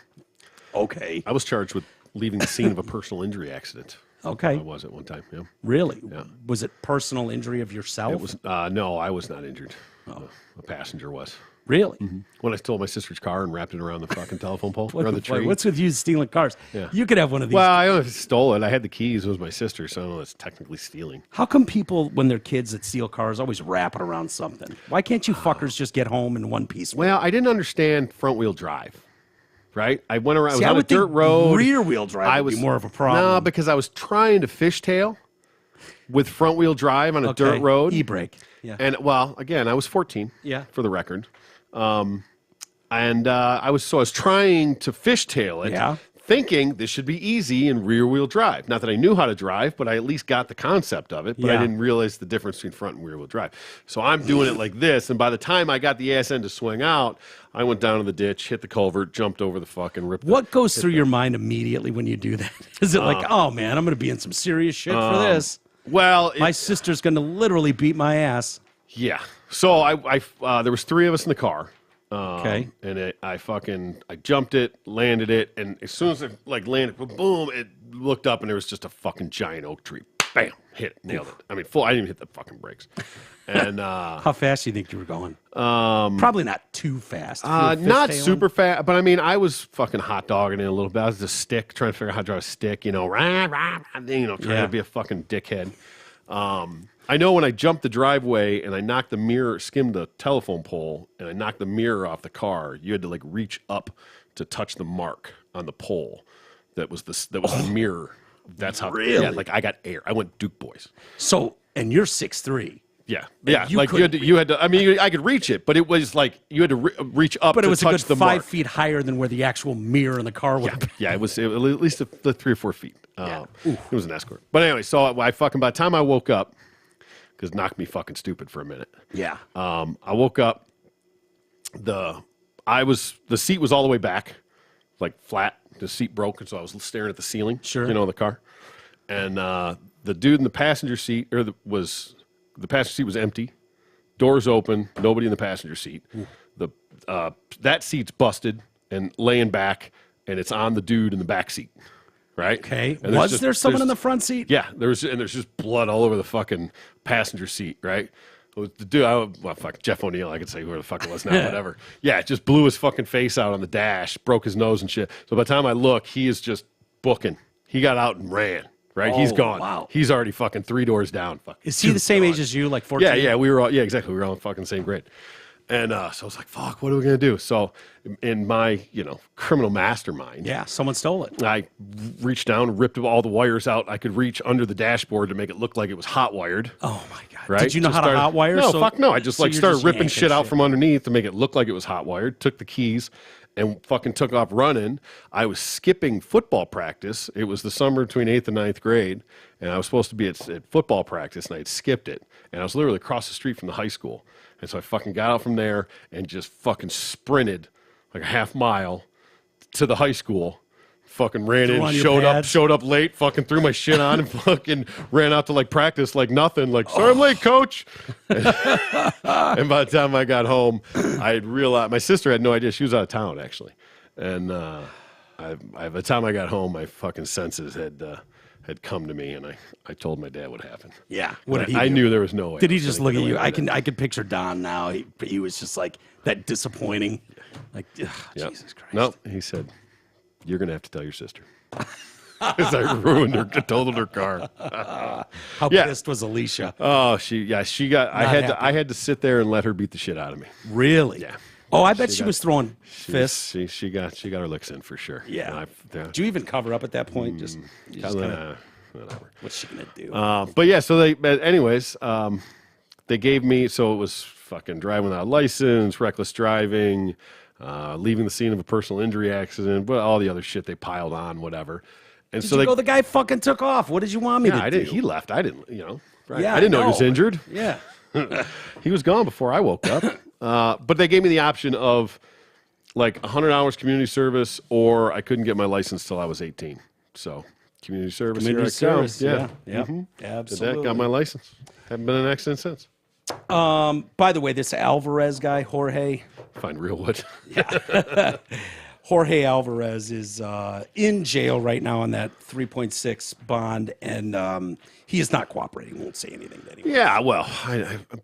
Okay. I was charged with leaving the scene of a personal injury accident. Okay. I was at one time, yeah. Really? Yeah. Was it personal injury of yourself? It was no, I was not injured. A passenger was. Really? When I stole my sister's car and wrapped it around the fucking telephone pole, around the tree. What's with you stealing cars? Yeah. You could have one of these. Well, I don't know if I stole it. I had the keys. It was my sister, so I don't know if it's technically stealing. How come people, when they're kids that steal cars, always wrap it around something? Why can't you fuckers just get home in one piece? Well, I didn't understand front-wheel drive, right? I went around. See, I was on a dirt road. Rear-wheel drive would be more of a problem. No, because I was trying to fishtail with front-wheel drive on a dirt road. E-brake. Yeah. And, well, again, I was 14, for the record. I was trying to fishtail it, thinking this should be easy in rear-wheel drive. Not that I knew how to drive, but I at least got the concept of it, but I didn't realize the difference between front and rear-wheel drive. So I'm doing it like this, and by the time I got the ass end to swing out, I went down to the ditch, hit the culvert, jumped over the fucking rip. What goes through your mind immediately when you do that? Is it like, oh, man, I'm going to be in some serious shit for this? Well, my sister's going to literally beat my ass. Yeah. So I there was 3 of us in the car. Okay. And I jumped it, landed it, and as soon as it landed, boom, it looked up and there was just a fucking giant oak tree. Bam, hit it, nailed it. I mean, I didn't even hit the fucking brakes. And how fast do you think you were going? Probably not too fast. Not super fast, but I mean, I was fucking hot dogging it a little bit. I was just stick, trying to figure out how to drive a stick, trying to be a fucking dickhead. I know when I jumped the driveway and I knocked the mirror, skimmed the telephone pole, and I knocked the mirror off the car, you had to reach up to touch the mark on the pole. That was the mirror. That's how. Really? Yeah, I got air. I went Duke boys. So, and you're 6'3". Yeah. You had to. I mean, I could reach it, but it was you had to reach up. But it to was a touch good the 5 mark. feet higher than where the actual mirror in the car would. Yeah, it was at least the 3 or 4 feet. It was an escort. But anyway, so by the time I woke up, because it knocked me fucking stupid for a minute. Yeah. I woke up. The seat was all the way back, flat. The seat broke, and so I was staring at the ceiling. Sure. In the car, and the dude in the passenger seat, the passenger seat was empty, doors open, nobody in the passenger seat. That seat's busted and laying back, and it's on the dude in the back seat. Right. Okay. And Was there someone in the front seat? Yeah. There's just blood all over the fucking passenger seat. Right. The dude, fuck Jeff O'Neill. I could say who the fuck it was now. Whatever. Yeah. It just blew his fucking face out on the dash, broke his nose and shit. So by the time I look, he is just booking. He got out and ran. Right. He's gone. Wow. He's already fucking 3 doors down. Is he the same age as you? 14? Yeah. We were all. Yeah. Exactly. We were all in fucking same grade. And so I was like, fuck, what are we going to do? So in my, criminal mastermind. Yeah, someone stole it. I reached down and ripped all the wires out. I could reach under the dashboard to make it look like it was hot wired. Oh, my God. Right? Did you know how to hot wire? No, fuck no. I just started ripping yanking shit out from underneath to make it look like it was hot wired, took the keys and fucking took off running. I was skipping football practice. It was the summer between 8th and 9th grade, and I was supposed to be at football practice, and I had skipped it. And I was literally across the street from the high school. And so I fucking got out from there and just fucking sprinted a half mile to the high school. Fucking ran in, showed up late, fucking threw my shit on and fucking ran out to practice like nothing. Sorry I'm late, coach. And by the time I got home, I had realized my sister had no idea. She was out of town actually. And by the time I got home, my fucking senses had come to me, and I told my dad what happened. Yeah. What did he I do? knew there was no way. Did he just look at you? I could picture Don now. He was just that disappointing. Jesus Christ. No, he said, you're going to have to tell your sister. Because I ruined her, totaled her car. How pissed was Alicia? Oh, she got, I had to sit there and let her beat the shit out of me. Really? Yeah. Oh, I bet she was throwing fists. She got her licks in for sure. Yeah. Did you even cover up at that point? Just whatever. What's she gonna do? But yeah, so they gave me, so it was fucking driving without a license, reckless driving, leaving the scene of a personal injury accident, but all the other shit they piled on, whatever. And did you go, the guy fucking took off. What did you want me to do? I didn't. He left. I didn't. Right? Yeah, I didn't know he was injured. Yeah. He was gone before I woke up. But they gave me the option of 100 hours community service, or I couldn't get my license till I was 18. So community service. Yeah. Mm-hmm. Absolutely. Got my license. Haven't been in an accident since. By the way, this Alvarez guy, Jorge. Find real wood. Jorge Alvarez is in jail right now on that 3.6 bond, and he is not cooperating. Won't say anything that he. Yeah, well,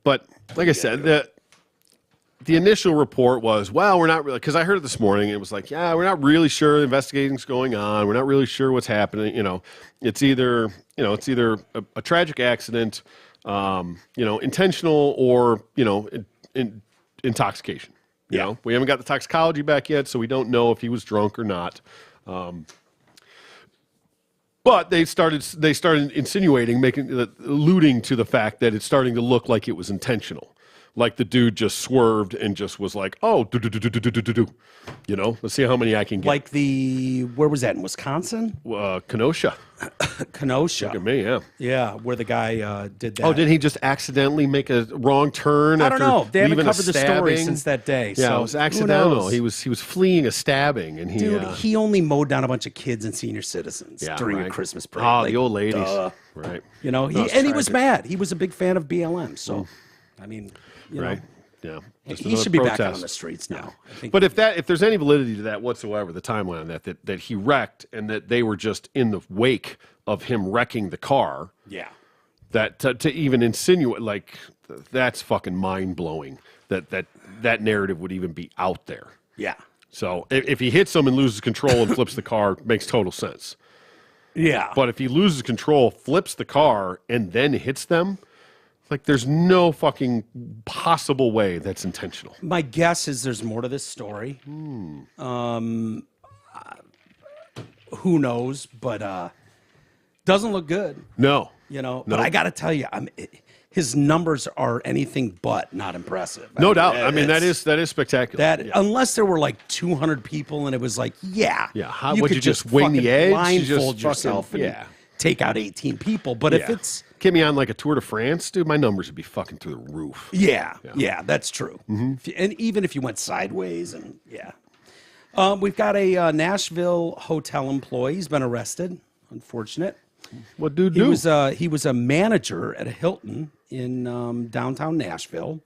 but like I said, the initial report was, well, we're not really, because I heard it this morning. It was we're not really sure the investigating's going on. We're not really sure what's happening. It's either a tragic accident, intentional, or intoxication. You know, we haven't got the toxicology back yet, so we don't know if he was drunk or not. But they started insinuating, alluding to the fact that it's starting to look like it was intentional. Like the dude just swerved and just was like, oh, let's see how many I can get. Where was that, in Wisconsin? Kenosha. Kenosha. Look at me, yeah. Yeah, where the guy did that. Oh, did he just accidentally make a wrong turn? I don't know. They haven't leaving covered the story since that day. Yeah, so it was accidental. He was fleeing a stabbing, and he only mowed down a bunch of kids and senior citizens during a Christmas break. Oh, the old ladies, right? He was mad. He was a big fan of BLM, so I mean, right. Yeah. Just He another should be back protest. on the streets now. I think. But if there's any validity to that whatsoever, the timeline on that he wrecked and that they were just in the wake of him wrecking the car, yeah. that to even insinuate, like, that's fucking mind blowing that narrative would even be out there. Yeah. So if he hits them and loses control and flips the car, makes total sense. Yeah. But if he loses control, flips the car, and then hits them, like, there's no fucking possible way that's intentional. My guess is there's more to this story. Who knows? But doesn't look good. No. But I got to tell you, his numbers are anything but not impressive. No doubt. I mean, that is spectacular. Unless there were like 200 people and it was like, how you would could you just wing the fucking edge? blindfold You just yourself fucking- and take out 18 people. But if it's get me on like a Tour de France, dude, my numbers would be fucking through the roof. yeah, that's true. And even if you went sideways we've got a Nashville hotel employee. He's been arrested. Unfortunate. What dude He do? he was a manager at a Hilton in downtown Nashville.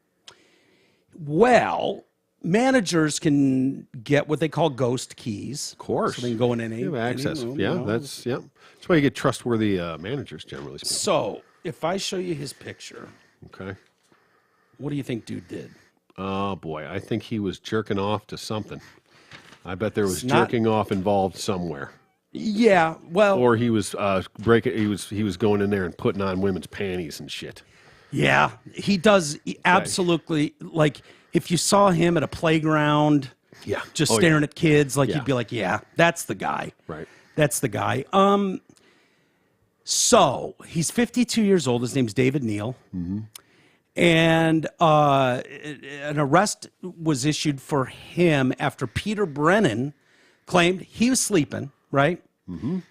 Well, managers can get what they call ghost keys. Of course. So they can go in any, You have access. any room, Yeah, you know. that's why you get trustworthy managers, generally speaking. So if I show you his picture, Okay. what do you think dude did? Oh boy, I think he was jerking off to something. I bet there was It's not- jerking off involved somewhere, Yeah, well, or he was breaking. He was going in there and putting on women's panties and shit. yeah, he does absolutely. Like if you saw him at a playground, Yeah. just Oh, yeah. staring at kids, like Yeah. you'd be like, yeah, that's the guy. Right. That's the guy. So he's 52 years old. His name's David Neal. And an arrest was issued for him after Peter Brennan claimed he was sleeping, right?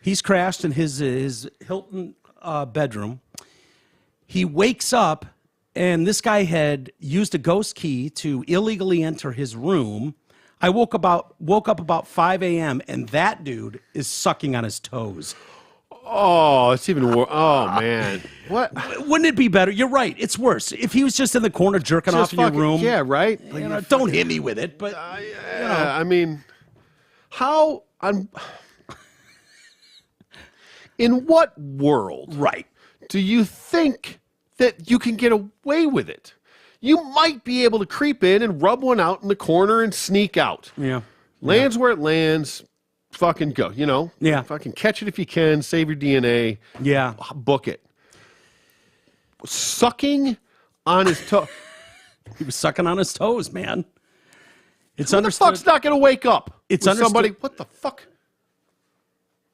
He's crashed in his Hilton bedroom. He wakes up, and this guy had used a ghost key to illegally enter his room. I woke up about 5 a.m., and that dude is sucking on his toes. Oh, it's even worse. Oh man, what? Wouldn't it be better? You're right. It's worse. If he was just in the corner jerking off in your room. Yeah, right. Don't hit me with it. But Yeah, I mean, how on? In what world right. do you think that you can get away with it? You might be able to creep in and rub one out in the corner and sneak out. Yeah. Lands where it lands. Fucking go. Yeah. Fucking catch it if you can. Save your DNA. Yeah. Book it. Sucking on his toe. He was sucking on his toes, man. It's Who the understood. fuck's not going to wake up? It's with understood- somebody. What the fuck?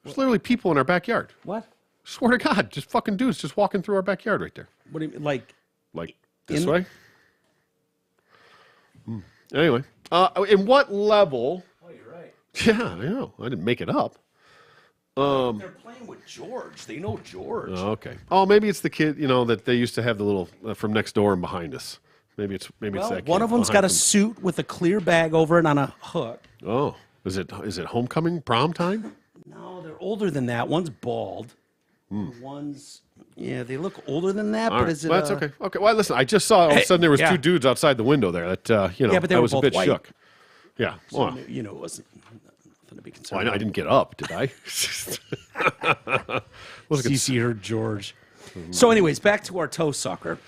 There's literally people in our backyard. What? Swear to God, just fucking dudes just walking through our backyard right there. What do you mean? Like, Like this In- way. Anyway, in what level? oh, you're right. Yeah, I know. I didn't make it up. They're playing with George. They know George. Oh, okay. Oh, maybe it's the kid. That they used to have the little from next door and behind us. Maybe it's that kid. One of them's got a suit with a clear bag over it on a hook. Oh, is it homecoming prom time? No, they're older than that. One's bald. One's they look older than that. All But right. is it? Well, that's okay. Okay. Well, listen, I just saw all of a sudden there was yeah. two dudes outside the window there. That Yeah, but they I were was a both bit white. shook. Yeah. Well, It wasn't nothing to be concerned. I about. didn't get up, did I? CC heard George. So, anyways, back to our toe sucker.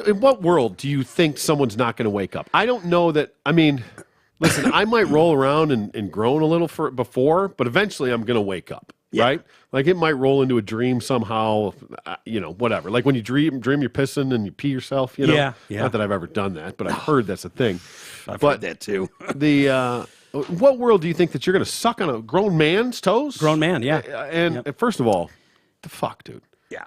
In what world do you think someone's not going to wake up? I don't know that. I mean, listen, I might roll around and groan a little before, but eventually I'm going to wake up, right? Like it might roll into a dream somehow, whatever. Like when you dream you're pissing and you pee yourself, Yeah. Not that I've ever done that, but I've heard that's a thing. I've But heard that too. What world do you think that you're going to suck on a grown man's toes? Grown man, yeah. And first of all, the fuck, dude. Yeah.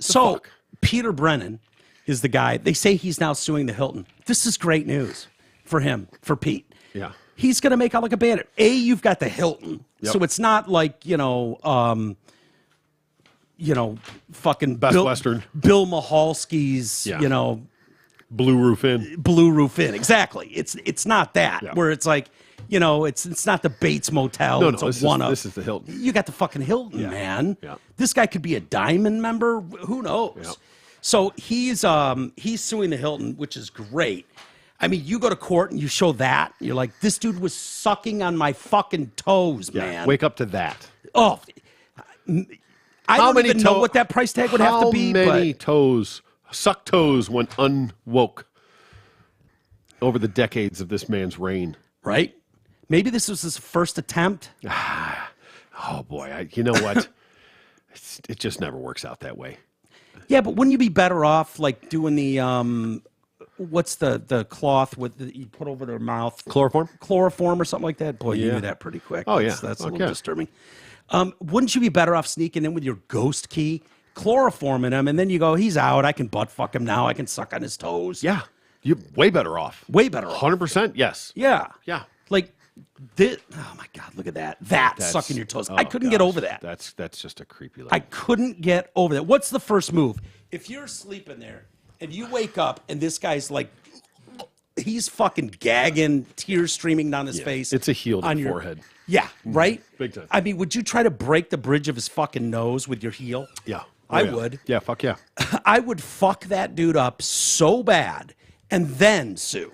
So fuck? Peter Brennan is the guy. They say he's now suing the Hilton. This is great news for him, for Pete. Yeah. He's going to make out like a bandit. You've got the Hilton. Yep. So it's not like, fucking Best Western. Bill Mahalski's, Yeah. Blue Roof Inn. Blue Roof Inn. Exactly. It's not that Yeah. where it's like, it's not the Bates Motel. No, it's a this one-up. is the Hilton. You got the fucking Hilton, man. Yeah. This guy could be a diamond member. Who knows? Yeah. So he's suing the Hilton, which is great. I mean, you go to court and you show that. You're like, this dude was sucking on my fucking toes, man. Wake up to that. Oh, I don't even know what that price tag would have to be. How many suck toes went unwoke over the decades of this man's reign? Right? Maybe this was his first attempt. Oh, boy. You know what? It just never works out that way. Yeah, but wouldn't you be better off, like, doing the, what's the cloth you put over their mouth? Chloroform? Chloroform or something like that? Boy, you knew that pretty quick. Oh, yeah. That's a little disturbing. Wouldn't you be better off sneaking in with your ghost key, chloroforming him, and then you go, he's out, I can butt fuck him now, I can suck on his toes. Yeah. You're way better off. Way better off. 100%, yes. Yeah. Yeah. Like, oh my God, look at that. That's sucking your toes. I couldn't get over that. That's just a creepy I couldn't get over that. What's the first move? If you're sleeping there and you wake up and this guy's like, he's fucking gagging, tears streaming down his face. It's a heel to the forehead. Yeah, right? Big time. I mean, would you try to break the bridge of his fucking nose with your heel? Yeah. I would. Yeah, fuck yeah. I would fuck that dude up so bad and then sue.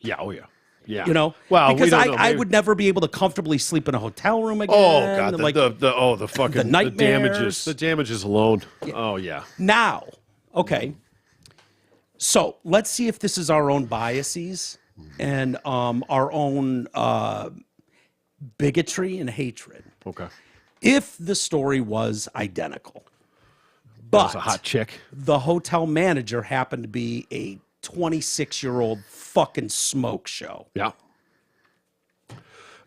Yeah, oh yeah. Yeah. You know? Well, because we don't know. I would never be able to comfortably sleep in a hotel room again. Oh God, like, the fucking the nightmares. the damages alone. Yeah. Oh yeah. Now, okay. So let's see if this is our own biases and our own bigotry and hatred. Okay. If the story was identical, That but was a hot chick. the hotel manager happened to be a 26-year-old fucking smoke show. Yeah.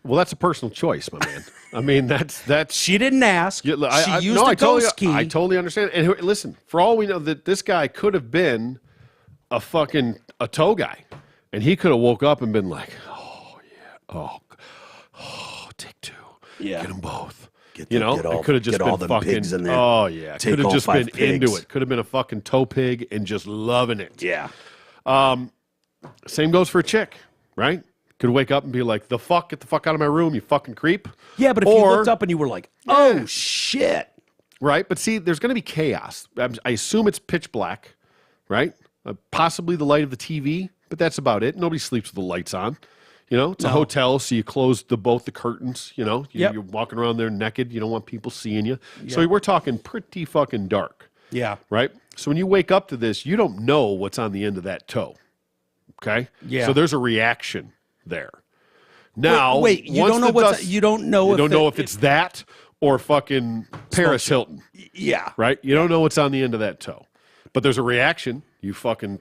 Well, that's a personal choice, my man. I mean, that's. She didn't ask. Yeah, She used a ghost key. I totally understand. And listen, for all we know, that this guy could have been a tow guy, and he could have woke up and been like, "Oh yeah, oh, take two, Yeah. get them both." Get It could have just been all the fucking. pigs in there. Oh yeah, Take could have all just 5 been pigs. into it. Could have been a fucking tow pig and just loving it. Yeah. Same goes for a chick, right? Could wake up and be like, "The fuck, get the fuck out of my room, you fucking creep." Yeah, but if you looked up and you were like, "Oh shit," right? But see, there's going to be chaos. I assume it's pitch black, right? Possibly the light of the TV, but that's about it. Nobody sleeps with the lights on. You know, it's a hotel, so you close both the curtains. You know, you're walking around there naked. You don't want people seeing you. Yep. So we're talking pretty fucking dark. Yeah. Right? So when you wake up to this, you don't know what's on the end of that toe. Okay? Yeah. So there's a reaction there. Now, wait, you don't know you don't know if it's that or fucking Paris Hilton. Yeah. Right? You don't know what's on the end of that toe. But there's a reaction. You fucking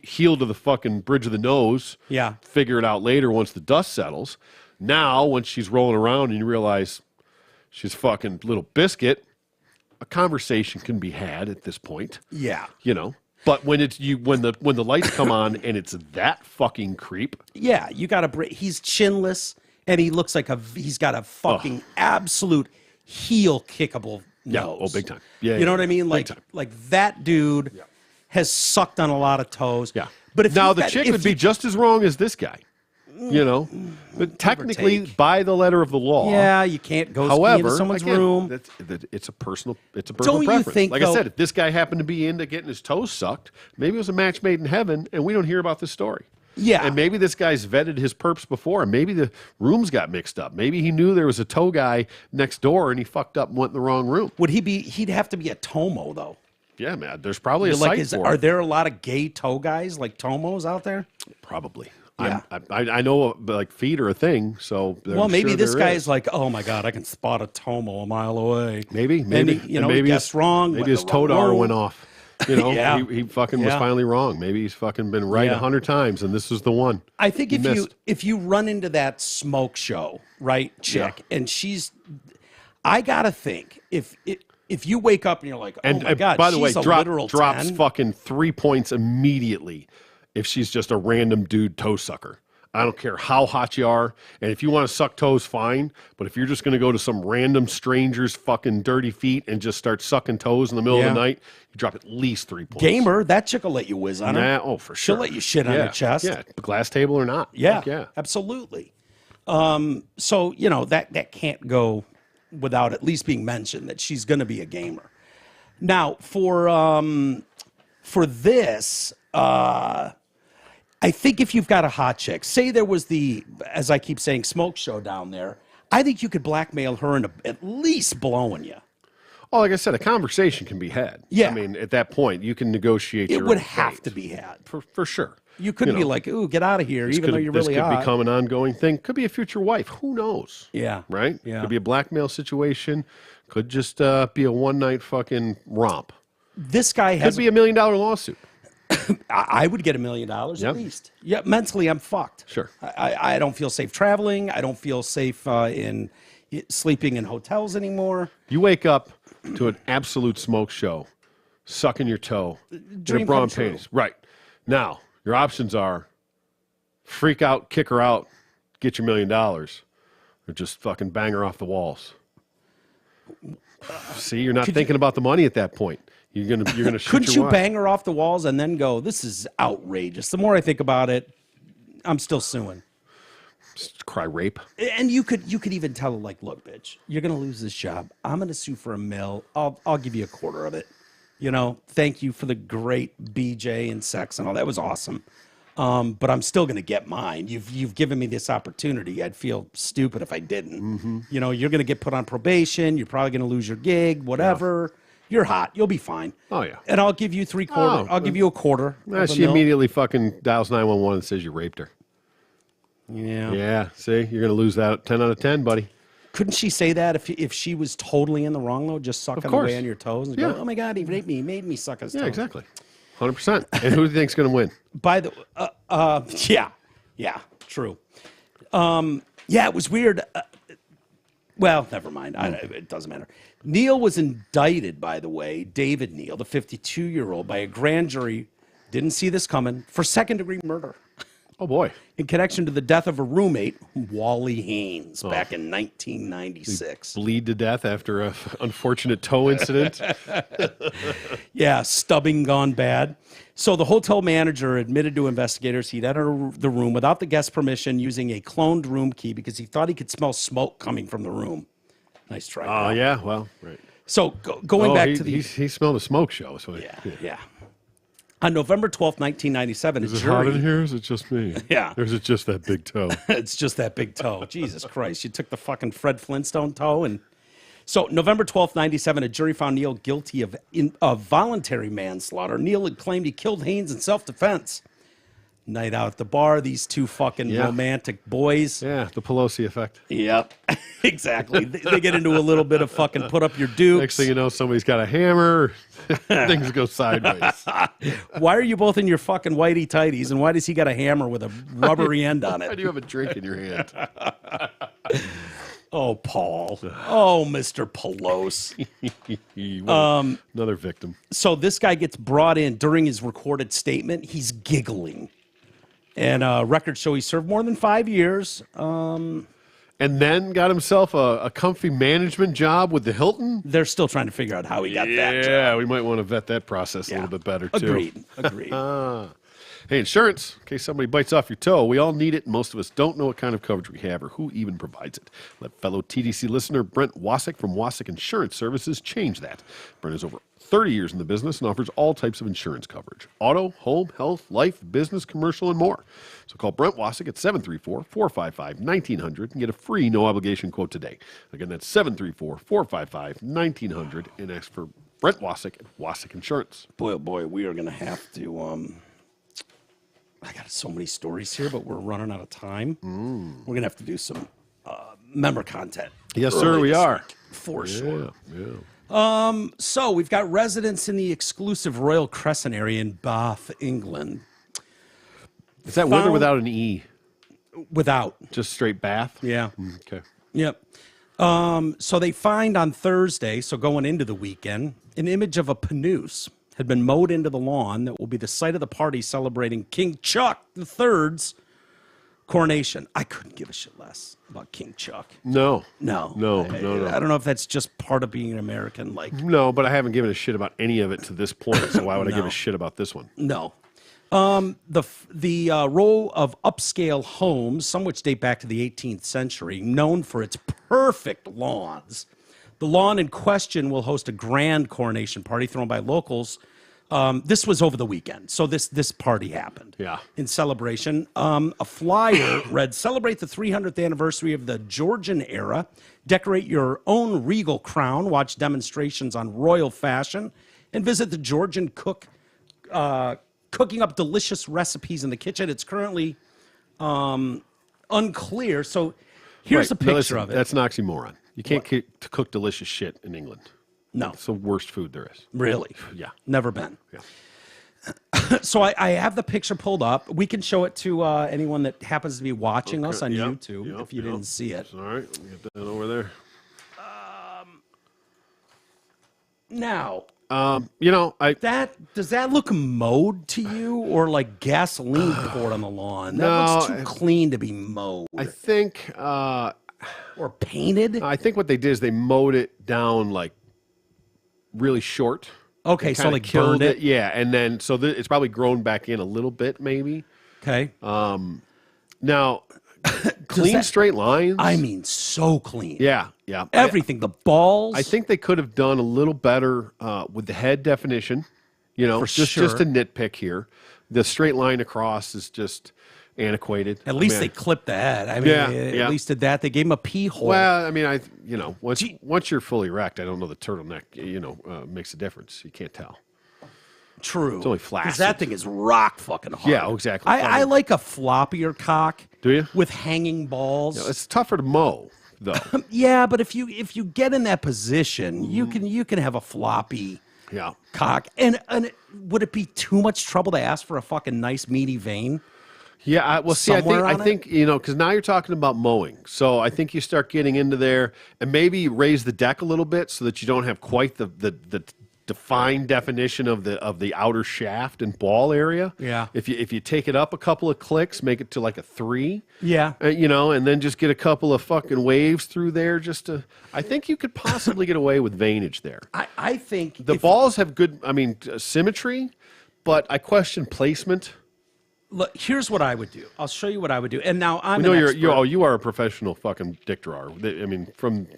heel to the fucking bridge of the nose. Yeah. Figure it out later once the dust settles. Now, when she's rolling around and you realize she's fucking little biscuit, a conversation can be had at this point. Yeah. You know. But when when the lights come on and it's that fucking creep. Yeah, you got to break. He's chinless and he looks like he's got a fucking absolute heel kickable nose. Oh, big time. Yeah. You know what I mean? Like that dude has sucked on a lot of toes. Yeah. But if now the chick would be just as wrong as this guy. You know, but technically, by the letter of the law, yeah, you can't go into someone's room. It's a personal Don't you preference. think, like I said, if this guy happened to be into getting his toes sucked, maybe it was a match made in heaven, and we don't hear about this story. Yeah, and maybe this guy's vetted his perps before, and maybe the rooms got mixed up. Maybe he knew there was a tow guy next door, and he fucked up and went in the wrong room. Would he be? He'd have to be a Tomo though. Yeah, man. There's probably a site for it. Are there a lot of gay tow guys like Tomos out there? Probably. Yeah. I know like feet are a thing, so well, maybe this guy is like, oh my god, I can spot a Tomo a mile away. Maybe you know, maybe guessed wrong. Maybe his Todar went off. You know, he fucking was Yeah. finally wrong. Maybe he's fucking been right 100 times, and this is the one. I think if you run into that smoke show, right, chick, and I gotta think if you wake up and you're like, oh my god, by the way, she's a literal drops 10. fucking 3 points immediately if she's just a random dude toe sucker. I don't care how hot you are, and if you want to suck toes, fine. But if you're just going to go to some random stranger's fucking dirty feet and just start sucking toes in the middle of the night, you drop at least 3 points. Gamer, that chick will let you whiz on her. Oh, for sure. She'll let you shit on her chest. Yeah, glass table or not. Yeah, Fuck yeah. Absolutely. So you know that can't go without at least being mentioned that she's going to be a gamer. Now for this, I think if you've got a hot chick, say there was as I keep saying, smoke show down there, I think you could blackmail her into at least blowing you. Oh, like I said, a conversation can be had. Yeah. I mean, at that point, you can negotiate It your would own have fate. to be had. For sure. You couldn't be like, ooh, get out of here, even though you're really This could hot. become an ongoing thing. Could be a future wife. Who knows? Yeah. Right? Yeah. Could be a blackmail situation. Could just be a one-night fucking romp. This guy Could has. be $1 million lawsuit. I would get $1 million at Yep. least. Yeah, mentally, I'm fucked. Sure. I don't feel safe traveling. I don't feel safe in sleeping in hotels anymore. You wake up to an absolute smoke show, sucking your toe, in Dream a bra come and true. panties. Right. Now, your options are freak out, kick her out, get your $1 million, or just fucking bang her off the walls. See, you're not thinking about the money at that point. You're gonna shoot Couldn't your you wife. bang her off the walls and then go, this is outrageous? The more I think about it, I'm still suing. Just cry rape. And you could even tell her, like, look, bitch, you're gonna lose this job. I'm gonna sue for $1 million. I'll give you a quarter of it. You know, thank you for the great BJ and sex and all. That was awesome. But I'm still gonna get mine. You've given me this opportunity. I'd feel stupid if I didn't. Mm-hmm. You know, you're gonna get put on probation. You're probably gonna lose your gig. Whatever. You're hot. You'll be fine. Oh, yeah. And I'll give you $750. Oh, I'll give you a quarter. of She $1 million. immediately fucking dials 911 and says you raped her. Yeah. Yeah, see, you're gonna lose that 10 out of 10, buddy. Couldn't she say that if she was totally in the wrong though, just sucking course. away on your toes and Yeah. go, oh my God, he raped me, he made me suck his toes. Yeah, exactly. 100%. And who do you think's gonna win? By the yeah, true. Yeah, it was weird. Well, never mind. It doesn't matter. Neal was indicted, by the way, David Neal, the 52-year-old, by a grand jury, didn't see this coming, for second-degree murder Oh boy. in connection to the death of a roommate, Wally Haynes, back in 1996. Bleed to death after a unfortunate toe incident. Yeah, stubbing gone bad. So the hotel manager admitted to investigators he'd entered the room without the guest's permission using a cloned room key because he thought he could smell smoke coming from the room. Nice try. Oh pal. yeah, well, right. So going back to the... he smelled a smoke show. So Yeah. On November 12th, 1997, Is a it hot in jury... here? Or is it just me? Yeah. Or is it just that big toe? It's just that big toe. Jesus Christ. You took the fucking Fred Flintstone toe and... So November 12th, 97, a jury found Neal guilty of voluntary manslaughter. Neal had claimed he killed Haynes in self-defense. Night out at the bar, these two fucking Yeah. romantic boys. Yeah, the Pelosi effect. Yep, exactly. They get into a little bit of fucking put up your dukes. Next thing you know, somebody's got a hammer. Things go sideways. Why are you both in your fucking whitey tighties, and why does he got a hammer with a rubbery end on Why it? do you have a drink in your hand? Oh, Paul. Oh, Mr. Pelosi. Another victim. So this guy gets brought in during his recorded statement. He's giggling. And records show he served more than 5 years. And then got himself a comfy management job with the Hilton. They're still trying to figure out how he got that job. Yeah, we might want to vet that process a Yeah. little bit better, too. Agreed. Hey, insurance, in case somebody bites off your toe, we all need it, and most of us don't know what kind of coverage we have or who even provides it. Let fellow TDC listener Brent Wasik from Wasik Insurance Services change that. Brent has over 30 years in the business and offers all types of insurance coverage. Auto, home, health, life, business, commercial, and more. So call Brent Wasik at 734-455-1900 and get a free no-obligation quote today. Again, that's 734-455-1900 and ask for Brent Wasik at Wasik Insurance. Boy, oh boy, we are going to have to... I got so many stories here, but we're running out of time. We're going to have to do some member content. Yes, early sir, we this are. week, for sure. Yeah. So we've got residents in the exclusive Royal Crescent area in Bath, England. Is that with or without an E? Without. Just straight Bath? Yeah. Okay. Yep. So they find on Thursday, so going into the weekend, an image of a papoose had been mowed into the lawn that will be the site of the party celebrating King Chuck III's coronation. I couldn't give a shit less about King Chuck. No. No. No. I don't know if that's just part of being an American. Like, No, but I haven't given a shit about any of it to this point, so why would I give No. a shit about this one? no. The row of upscale homes, some which date back to the 18th century, known for its perfect lawns. The lawn in question will host a grand coronation party thrown by locals This was over the weekend, so this party happened. Yeah. In celebration, a flyer read, "Celebrate the 300th anniversary of the Georgian era. Decorate your own regal crown. Watch demonstrations on royal fashion, and visit the Georgian cooking up delicious recipes in the kitchen." It's currently unclear. So here's a picture of it. That's an oxymoron. You can't cook delicious shit in England. No, It's the worst food there is. really. Yeah. Never been. Yeah. So I have the picture pulled up. We can show it to anyone that happens to be watching us on Yep, YouTube yep, if you didn't see it. All right. Let me get that over there. Now, does that look mowed to you, or like gasoline poured on the lawn? That looks too clean to be mowed. I think Or painted. I think what they did is they mowed it down like really short. Okay, so Kinda like killed burned it. Yeah, and then so it's probably grown back in a little bit, maybe. Okay. Now, clean straight lines. I mean, so clean. Yeah. Everything, the balls. I think they could have done a little better with the head definition. Just a nitpick here. The straight line across is just antiquated. At least they clipped the head. I mean, at least did that. They gave him a pee hole. Well, I mean, once you're fully erect, I don't know the turtleneck, makes a difference. You can't tell. True. It's only flaccid. Because that thing is rock fucking hard. Yeah, exactly. I like a floppier cock. Do you? With hanging balls. It's tougher to mow, though. Yeah, but if you get in that position, you can have a floppy cock. And would it be too much trouble to ask for a fucking nice meaty vein? Yeah, I think because now you're talking about mowing. So I think you start getting into there and maybe raise the deck a little bit so that you don't have quite the defined definition of the outer shaft and ball area. Yeah. If you take it up a couple of clicks, make it to like a 3. Yeah. And then just get a couple of fucking waves through there I think you could possibly get away with veinage there. I think the balls have good, symmetry, but I question placement. Look, here's what I would do. I'll show you what I would do. And now I'm you are a professional fucking dick drawer. From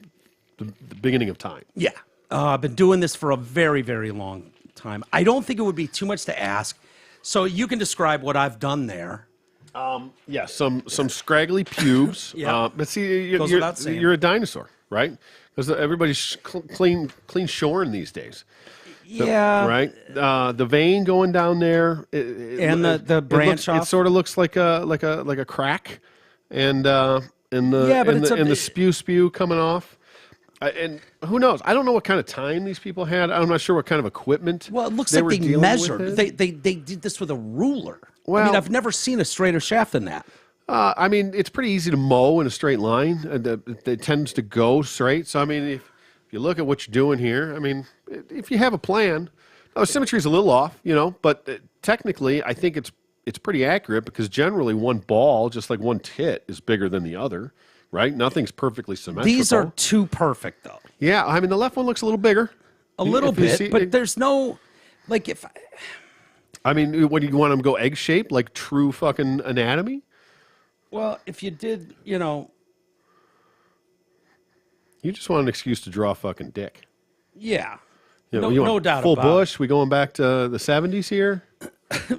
the beginning of time. Yeah. I've been doing this for a very, very long time. I don't think it would be too much to ask. So you can describe what I've done there. Yeah, some scraggly pubes. Yeah. But see, you're a dinosaur, right? Because everybody's clean shorn these days. Yeah. Right. The vein going down there, and the branch off. It sort of looks like a crack, and the spew coming off. And who knows? I don't know what kind of time these people had. I'm not sure what kind of equipment. Well, it looks like they measured. They did this with a ruler. Well, I've never seen a straighter shaft than that. It's pretty easy to mow in a straight line. It tends to go straight. So, if you look at what you're doing here, if you have a plan, the symmetry is a little off, but technically I think it's pretty accurate because generally one ball, just like one tit, is bigger than the other, right? Nothing's perfectly symmetrical. These are too perfect, though. Yeah, the left one looks a little bigger. A little bit, but there's no, what do you want them to go egg-shaped, like true fucking anatomy? Well, if you did, You just want an excuse to draw a fucking dick. Yeah. No doubt full about bush, we going back to the 70s here?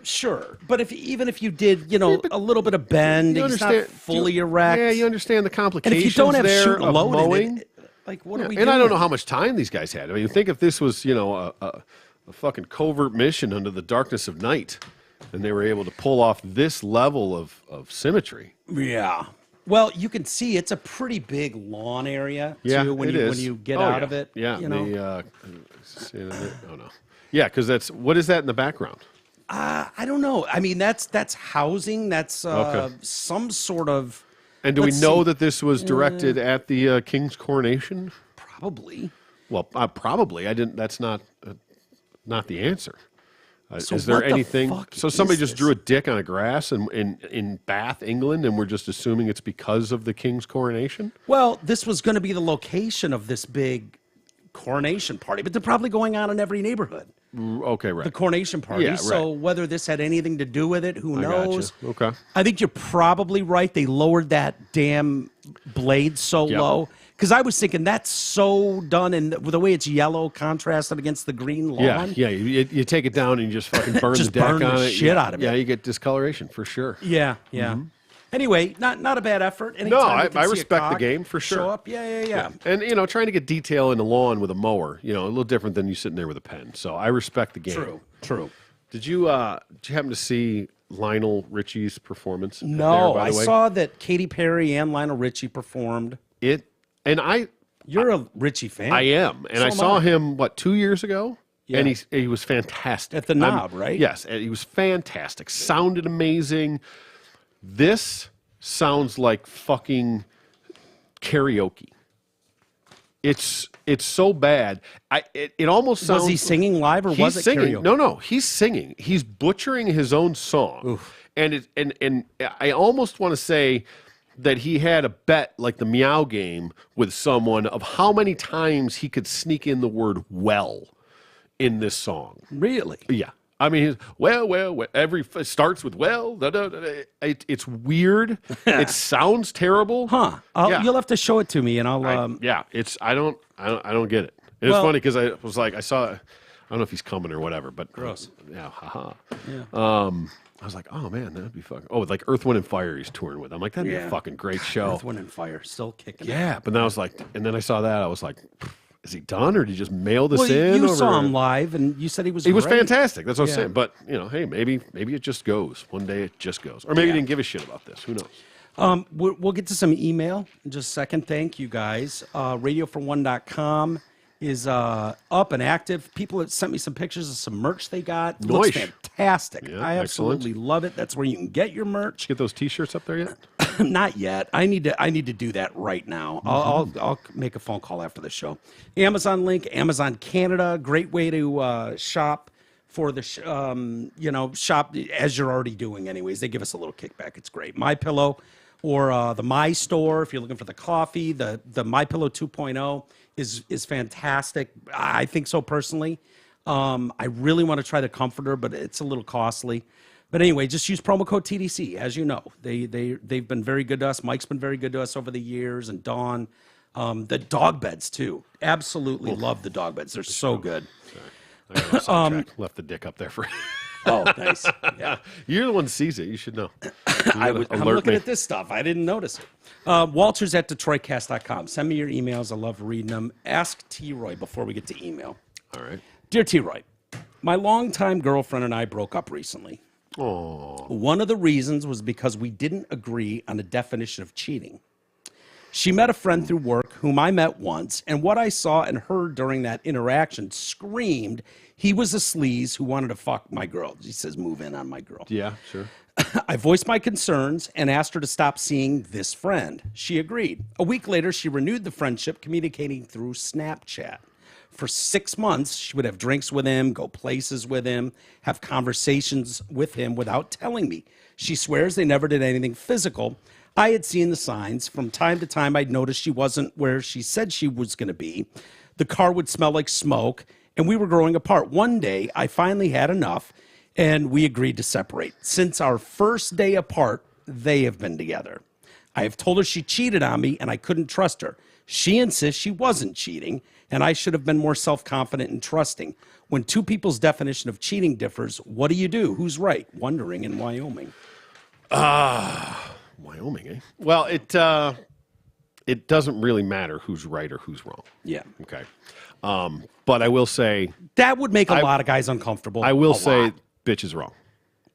Sure. But even if you did, a little bit of bend, it's not fully erect. Yeah, you understand the complications and if you don't have there shoot of load mowing. What are we doing? And I don't know how much time these guys had. Think if this was, a fucking covert mission under the darkness of night, and they were able to pull off this level of symmetry. Yeah. Well, you can see it's a pretty big lawn area too when you get out of it. Yeah. Oh no. Yeah, because what is that in the background? I don't know. That's housing. That's some sort of. And do we know that this was directed at the king's coronation? Probably. Well, probably. I didn't. That's not the answer. So is there what the anything? fuck So somebody is just this? drew a dick on a grass in Bath, England, and we're just assuming it's because of the king's coronation? Well, this was going to be the location of this big coronation party, but they're probably going on in every neighborhood. Okay, right. The coronation party. Yeah, right. So whether this had anything to do with it, who knows? Gotcha. Okay. I think you're probably right. They lowered that damn blade so low Because I was thinking that's so done, and the way it's yellow contrasted against the green lawn. Yeah. You take it down and you just fucking burn Just the deck burn on the it. shit out of it. Yeah, you get discoloration for sure. Yeah. Anyway, not a bad effort. No, Anytime you can I see a respect the cock game for sure. Show up, yeah. And trying to get detail in the lawn with a mower, a little different than you sitting there with a pen. So I respect the game. True. Did you happen to see Lionel Richie's performance? No, by I the way? saw that Katy Perry and Lionel Richie performed. You're a Richie fan. I am, and So I am saw I. him 2 years ago. Yeah. And he was fantastic. At the Knob, right? Yes, and he was fantastic. Sounded amazing. This sounds like fucking karaoke. It's so bad. It almost sounds. Was he singing live or was it singing. karaoke? No, he's singing. He's butchering his own song. Oof. And I almost want to say that he had a bet like the Meow game with someone of how many times he could sneak in the word well in this song. Really? Yeah. I mean, he's, well, it starts with well. It's weird. It sounds terrible. Huh? You'll have to show it to me, and I'll. I don't get it. It's Well- funny because I was like, I don't know if he's coming or whatever, but Gross. Yeah, haha. Yeah. I was like, oh man, that'd be fucking. Oh, like Earth, Wind, and Fire he's touring with. I'm like, that'd be a fucking great show. Earth, Wind, and Fire still kicking. Yeah, but then I was like, and then I saw that I was like, is he done or did he just mail this Well, in? you over- saw him live, and you said he was. He was great. fantastic. That's what I'm Yeah. saying. But hey, maybe it just goes. One day it just goes, or maybe he didn't give a shit about this. Who knows? We'll get to some email in just a second. Thank you guys. RadioFor1.com is up and active. People have sent me some pictures of some merch they got. Looks Nice. fantastic. Yeah, I excellent. absolutely love it. That's where you can get your merch. Get those T-shirts up there yet? Not yet. I need to do that right now. I'll make a phone call after the show. Amazon link, Amazon Canada, great way to shop for the shop as you're already doing anyways. They give us a little kickback. It's great. My Pillow or the My Store if you're looking for the coffee. The My Pillow 2.0 is fantastic. I think so personally. I really want to try the comforter, but it's a little costly. But anyway, just use promo code TDC. As you know, they've been very good to us. Mike's been very good to us over the years, and Dawn. The dog beds too. Absolutely love the dog beds. They're so good. I got sidetracked. Left the dick up there for. Oh, nice. Yeah. You're the one that sees it. You should know. I'm looking at this stuff. I didn't notice it. Walters at DetroitCast.com. Send me your emails. I love reading them. Ask T-Roy before we get to email. All right. Dear T-Roy, my longtime girlfriend and I broke up recently. Oh. One of the reasons was because we didn't agree on a definition of cheating. She met a friend through work whom I met once, and what I saw and heard during that interaction screamed he was a sleaze who wanted to fuck my girl. He says, move in on my girl. Yeah, sure. I voiced my concerns and asked her to stop seeing this friend. She agreed. A week later, she renewed the friendship, communicating through Snapchat. For 6 months, she would have drinks with him, go places with him, have conversations with him without telling me. She swears they never did anything physical. I had seen the signs. From time to time, I'd noticed she wasn't where she said she was going to be. The car would smell like smoke, and we were growing apart. One day, I finally had enough, and we agreed to separate. Since our first day apart, they have been together. I have told her she cheated on me, and I couldn't trust her. She insists she wasn't cheating, and I should have been more self-confident and trusting. When two people's definition of cheating differs, what do you do? Who's right? Wondering in Wyoming. Wyoming, eh? Well, it doesn't really matter who's right or who's wrong. Yeah. Okay. But I will say, That would make a lot of guys uncomfortable. I will A say, lot. bitch is wrong.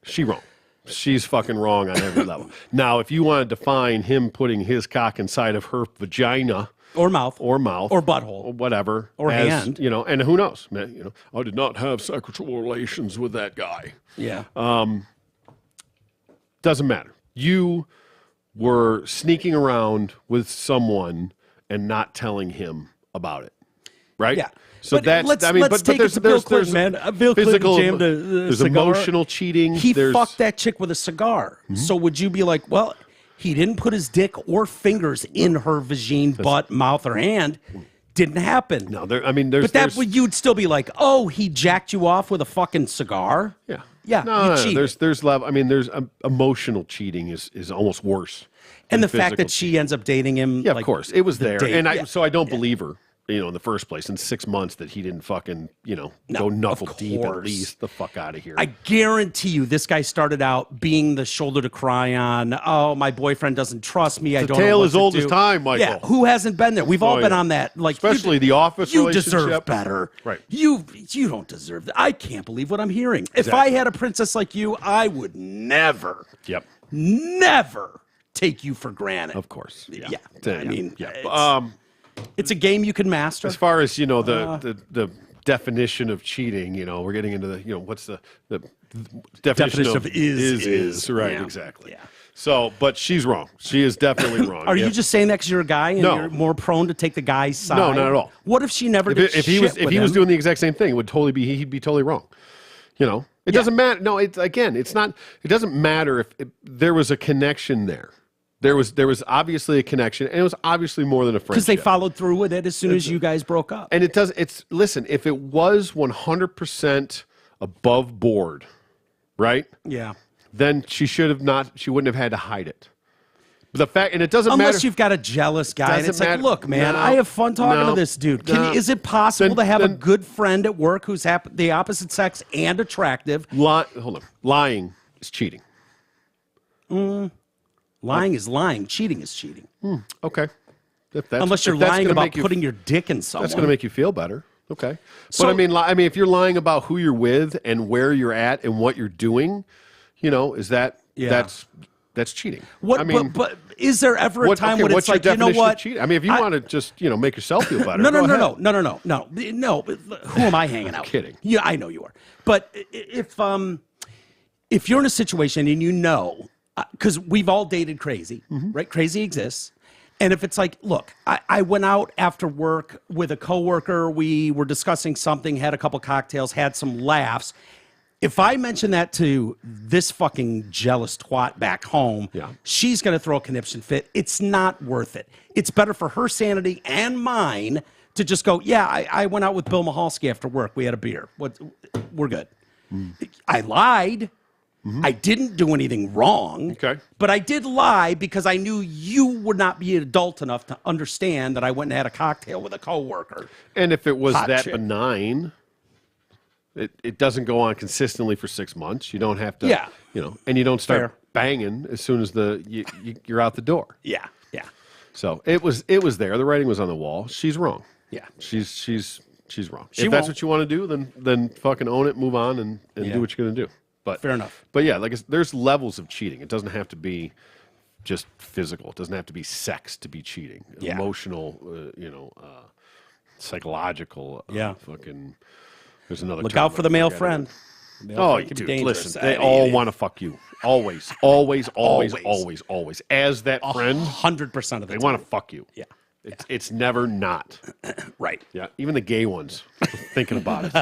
She wrong. She's fucking wrong on every level. Now, if you want to define him putting his cock inside of her vagina Or mouth. or mouth Or butthole. or whatever, Or as, hand. and who knows? I did not have sexual relations with that guy. Yeah. Doesn't matter. You were sneaking around with someone and not telling him about it, right? Yeah. So But that's, let's- I mean, let's but take it there's, to Bill there's, Clinton, there's man. Bill Clinton physical, jammed a there's cigar. emotional cheating. He there's, fucked that chick with a cigar. So would you be like, well, he didn't put his dick or fingers in her vagine, butt, mouth, or hand. Didn't happen. No, there's, But that would you'd still be like, oh, he jacked you off with a fucking cigar? yeah. Yeah, No, you cheated. there's love. I mean, there's emotional cheating is almost worse. And than the fact that physical she ends up dating him. Yeah, like, of course. It was the there. date. And Yeah. so I don't believe her, in the first place, in 6 months that he didn't fucking, go knuckle deep at course. least the fuck out of here. I guarantee you this guy started out being the shoulder to cry on. Oh, my boyfriend doesn't trust me. I don't know tale what as to old do. as time, Michael. Yeah, who hasn't been there? We've all Oh, been yeah. on that. Like, Especially the office You deserve relationship. better. Right. You don't deserve that. I can't believe what I'm hearing. If I had a princess like you, I would never, Yep. never take you for granted. Of course. Yeah. I mean, Yeah. it's a game you can master. As far as, the definition of cheating, we're getting into the, what's the definition of is. Right, Yeah. exactly. Yeah. So, but she's wrong. She is definitely wrong. Are you just saying that because you're a guy and No. you're more prone to take the guy's side? No, not at all. What if she never did if he was doing the exact same thing, it would totally be he'd be totally wrong. It doesn't matter. No, it's not. It doesn't matter if there was a connection there. There was obviously a connection, and it was obviously more than a friendship. Because they followed through with it as soon as you guys broke up. And listen, if it was 100% above board, right? Yeah. Then she wouldn't have had to hide it. But the fact, and it doesn't matter. Unless you've got a jealous guy and Doesn't it's like, matter. look, man, No. I have fun talking No. to this dude. No. Is it possible Then- to have a then- good friend at work who's the opposite sex and attractive? Hold on. Lying is cheating. Lying is lying. Cheating is cheating. Okay. Unless you're lying about putting your dick in someone. That's going to make you feel better. Okay. But I mean, if you're lying about who you're with and where you're at and what you're doing, is that that's cheating. What, I mean, but is there ever a time when what's it's your like, you know definition of what? cheating? I mean, if you want to just, make yourself feel better. No. go ahead. No. Who am I hanging out? Kidding. Yeah, I know you are. But if you're in a situation and because we've all dated crazy, right? Crazy exists. And if it's like, look, I went out after work with a coworker, we were discussing something, had a couple cocktails, had some laughs. If I mention that to this fucking jealous twat back home, she's going to throw a conniption fit. It's not worth it. It's better for her sanity and mine to just go, yeah, I went out with Bill Mahalski after work. We had a beer. We're good. I lied. I didn't do anything wrong. Okay. But I did lie because I knew you would not be adult enough to understand that I went and had a cocktail with a coworker. And if it was Hot that chick. benign, it doesn't go on consistently for 6 months. You don't have to, and you don't start Fair. banging as soon as you're out the door. Yeah. So it was there. The writing was on the wall. She's wrong. Yeah. She's wrong. She If that's won't. what you want to do, then fucking own it, move on, and do what you're gonna do. But Fair enough. But yeah, there's levels of cheating. It doesn't have to be just physical. It doesn't have to be sex to be cheating. Yeah. Emotional, psychological. Fucking. There's another. Look term, out for the I male forget it. friend. Male Oh, friend can be dude, dangerous. listen, they I all mean, want to fuck you. Always. As that friend, 100% of the they time. want to fuck you. Yeah. It's never not. Right. Yeah, even the gay ones are thinking about it.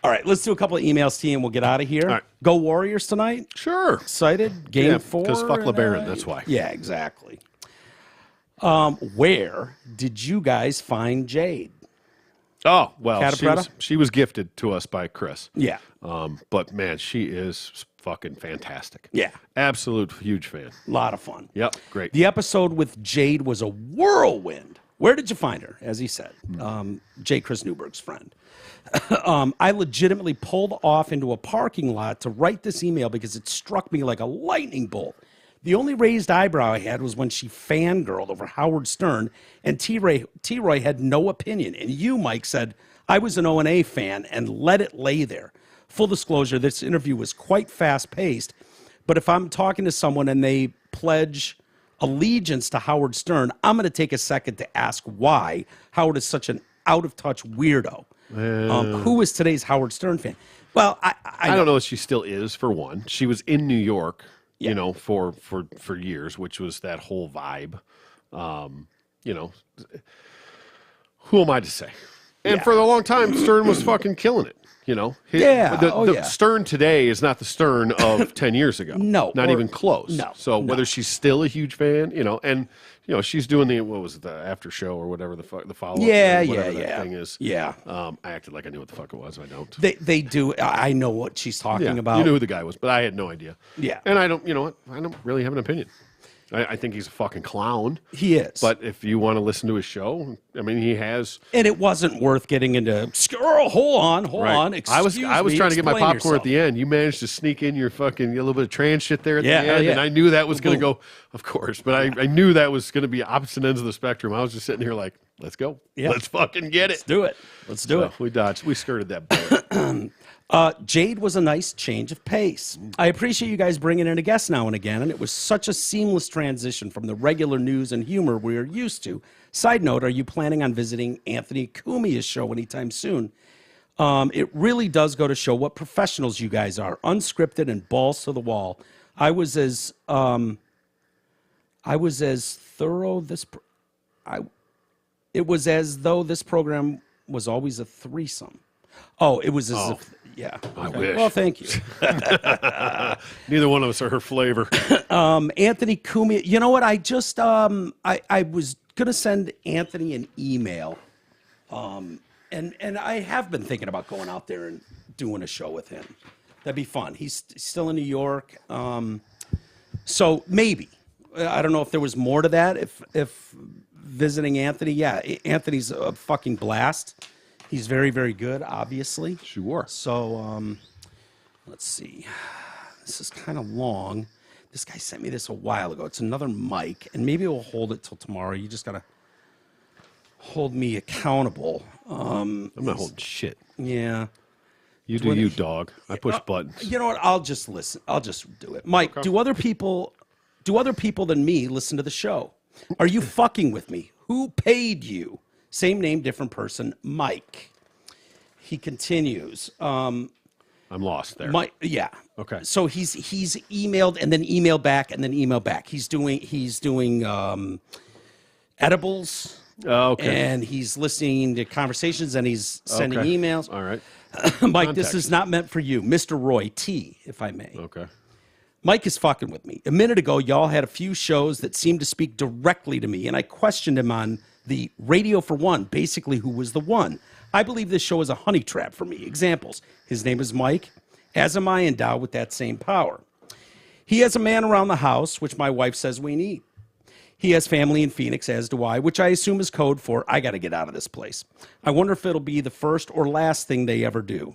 All right, let's do a couple of emails to you and we'll get out of here. All right. Go Warriors tonight. Sure. Excited? Game 4? because fuck LeBaron, that's why. Yeah, exactly. Where did you guys find Jade? Oh, well, Catapretta? she was gifted to us by Chris. Yeah. But man, she is fucking fantastic. Yeah. Absolute huge fan. A lot of fun. Yep, great. The episode with Jade was a whirlwind. Where did you find her? As he said, Jay Chris Newberg's friend. I legitimately pulled off into a parking lot to write this email because it struck me like a lightning bolt. The only raised eyebrow I had was when she fangirled over Howard Stern, and T-Roy had no opinion. And you, Mike, said, I was an O&A fan and let it lay there. Full disclosure, this interview was quite fast-paced, but if I'm talking to someone and they pledge allegiance to Howard Stern, I'm going to take a second to ask why Howard is such an out-of-touch weirdo. Who is today's Howard Stern fan? Well, I don't know if she still is, for one. She was in New York, for years, which was that whole vibe. Who am I to say? And for a long time, Stern was fucking killing it. You know, the Stern today is not the Stern of 10 years ago. No, not even close. No. So whether she's still a huge fan, and she's doing what was it, the after show or whatever the follow up. That thing is. Yeah. I acted like I knew what the fuck it was. I don't. They do. I know what she's talking about. You knew who the guy was, but I had no idea. Yeah. And I don't. You know what? I don't really have an opinion. I think he's a fucking clown. He is. But if you want to listen to his show, I mean, he has. And it wasn't worth getting into. Hold on. I was trying to get my popcorn at the end. You managed to sneak in your little bit of trans shit there at the end, and I knew that was going to go. Of course, but I knew that was going to be opposite ends of the spectrum. I was just sitting here like, let's go. Yeah. Let's fucking get it. Let's do it. Let's do it. We dodged. We skirted that bullet. Jade was a nice change of pace. I appreciate you guys bringing in a guest now and again, and it was such a seamless transition from the regular news and humor we are used to. Side note, are you planning on visiting Anthony Cumia's show anytime soon? It really does go to show what professionals you guys are, unscripted and balls to the wall. It was as thorough it was as though this program was always a threesome. Oh, it was as if, yeah. I wish. Well, thank you. Neither one of us are her flavor. Anthony Cumia. You know what? I just, I was going to send Anthony an email. And I have been thinking about going out there and doing a show with him. That'd be fun. He's still in New York. So maybe. I don't know if there was more to that. If visiting Anthony, yeah. Anthony's a fucking blast. He's very, very good, obviously. Sure. So, let's see. This is kind of long. This guy sent me this a while ago. It's another mic, and maybe we'll hold it till tomorrow. You just got to hold me accountable. I'm not holding shit. Yeah. You do you, dog. I push buttons. You know what? I'll just listen. I'll just do it. Mike, okay. Do other people than me listen to the show? Are you fucking with me? Who paid you? Same name, different person, Mike. He continues. I'm lost there. Mike, yeah. Okay. So he's emailed and then emailed back and then emailed back. He's doing edibles. Okay. And he's listening to conversations and he's sending emails. All right. Mike, Context. This is not meant for you. Mr. Roy T, if I may. Okay. Mike is fucking with me. A minute ago, y'all had a few shows that seemed to speak directly to me, and I questioned him on the Radio for One, basically who was the one. I believe this show is a honey trap for me. Examples. His name is Mike, as am I, endowed with that same power. He has a man around the house, which my wife says we need. He has family in Phoenix, as do I, which I assume is code for, I got to get out of this place. I wonder if it'll be the first or last thing they ever do.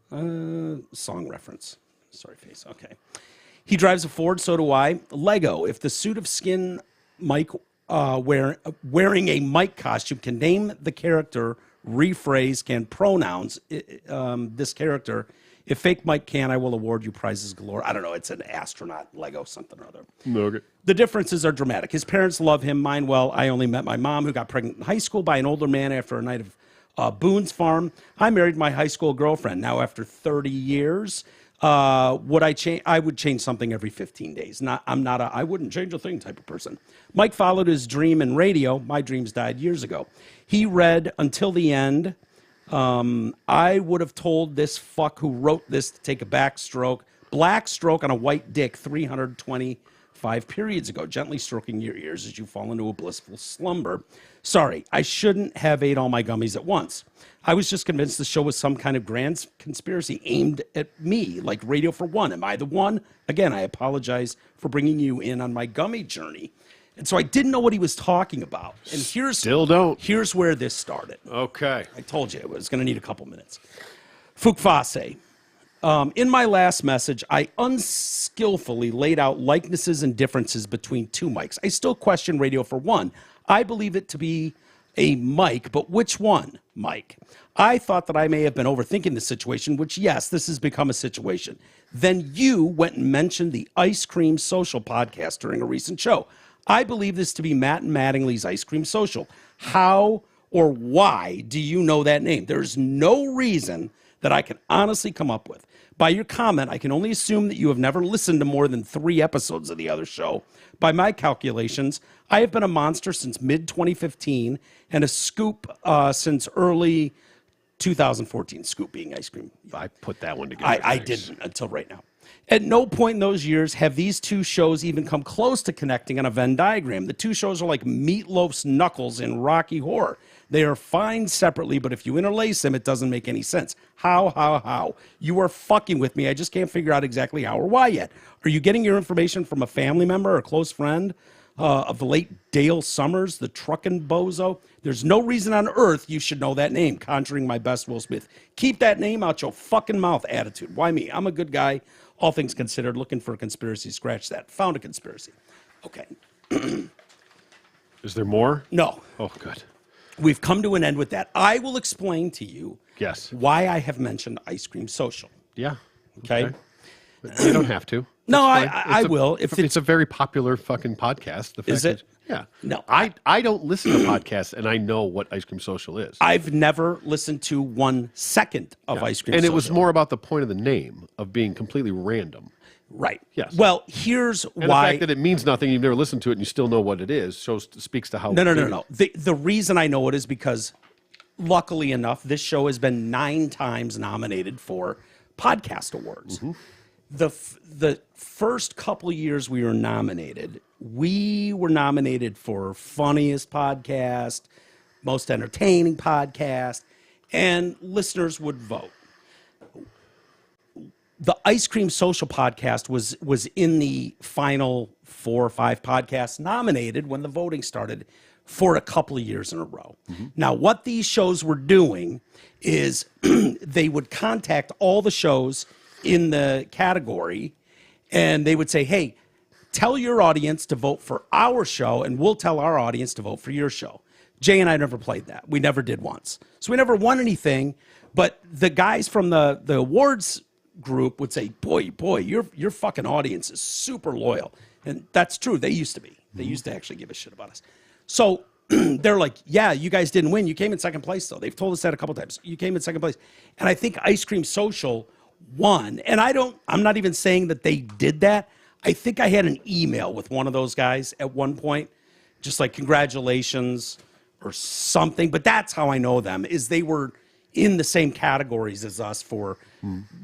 Song reference. Sorry, face. Okay. He drives a Ford, so do I. Lego, if the suit of skin Mike wearing a Mike costume can name the character, rephrase, can pronouns this character. If fake Mike can, I will award you prizes galore. I don't know. It's an astronaut Lego something or other. Okay. The differences are dramatic. His parents love him. Mine, well, I only met my mom, who got pregnant in high school by an older man after a night of Boone's Farm. I married my high school girlfriend. Now, after 30 years, would I change? I would change something every 15 days. I'm not I wouldn't change a thing type of person. Mike followed his dream in radio. My dreams died years ago. He read until the end. I would have told this fuck who wrote this to take a black stroke on a white dick 325 periods ago, gently stroking your ears as you fall into a blissful slumber. Sorry, I shouldn't have ate all my gummies at once. I was just convinced the show was some kind of grand conspiracy aimed at me, like Radio for One. Am I the one? Again, I apologize for bringing you in on my gummy journey. And so I didn't know what he was talking about. And here's where this started. Okay. I told you it was going to need a couple minutes. Fukfase. In my last message, I unskillfully laid out likenesses and differences between two mics. I still question Radio for One. I believe it to be a mic, but which one, Mike? I thought that I may have been overthinking the situation, which, yes, this has become a situation. Then you went and mentioned the Ice Cream Social podcast during a recent show. I believe this to be Matt and Mattingly's Ice Cream Social. How or why do you know that name? There's no reason that I can honestly come up with. By your comment, I can only assume that you have never listened to more than 3 episodes of the other show. By my calculations, I have been a monster since mid-2015 and a scoop since early 2014 Scoop being ice cream. I put that one together. I didn't until right now. At no point in those years have these two shows even come close to connecting on a Venn diagram. The two shows are like Meatloaf's Knuckles in Rocky Horror. They are fine separately, but if you interlace them, it doesn't make any sense. How? You are fucking with me. I just can't figure out exactly how or why yet. Are you getting your information from a family member or a close friend of the late Dale Summers, the truckin' bozo? There's no reason on earth you should know that name, conjuring my best Will Smith. Keep that name out your fucking mouth attitude. Why me? I'm a good guy. All things considered, looking for a conspiracy. Scratch that. Found a conspiracy. Okay. Is there more? No. Oh, good. We've come to an end with that. I will explain to you Yes. why I have mentioned Ice Cream Social. Yeah. Okay? You don't have to. No, It's fine. I will. If it's a very popular fucking podcast. The fact Is it? Yeah. No. I don't listen to podcasts, and I know what Ice Cream Social is. I've never listened to 1 second of Ice Cream and Social. it was more about the point of the name of being completely random. Right. Yes. Well, here's And why. the fact that it means nothing, you've never listened to it, and you still know what it is, speaks to how. No. The reason I know it is because, luckily enough, this show has been 9 times nominated for podcast awards. Mm-hmm. The first couple of years we were nominated for funniest podcast, most entertaining podcast, and listeners would vote. The Ice Cream Social podcast was in the final 4 or 5 podcasts nominated when the voting started for a couple of years in a row. Mm-hmm. Now, what these shows were doing is they would contact all the shows in the category, and they would say, hey, tell your audience to vote for our show, and we'll tell our audience to vote for your show. Jay and I never played that. We never did once. So we never won anything, but the guys from the awards group would say, boy, your fucking audience is super loyal. And that's true. They used to be. They used to actually give a shit about us. So they're like, yeah, you guys didn't win. You came in second place, though. They've told us that a couple times. You came in second place. And I think Ice Cream Social won. And I'm not even saying that they did that. I think I had an email with one of those guys at one point, just like congratulations or something. But that's how I know them, is they were in the same categories as us for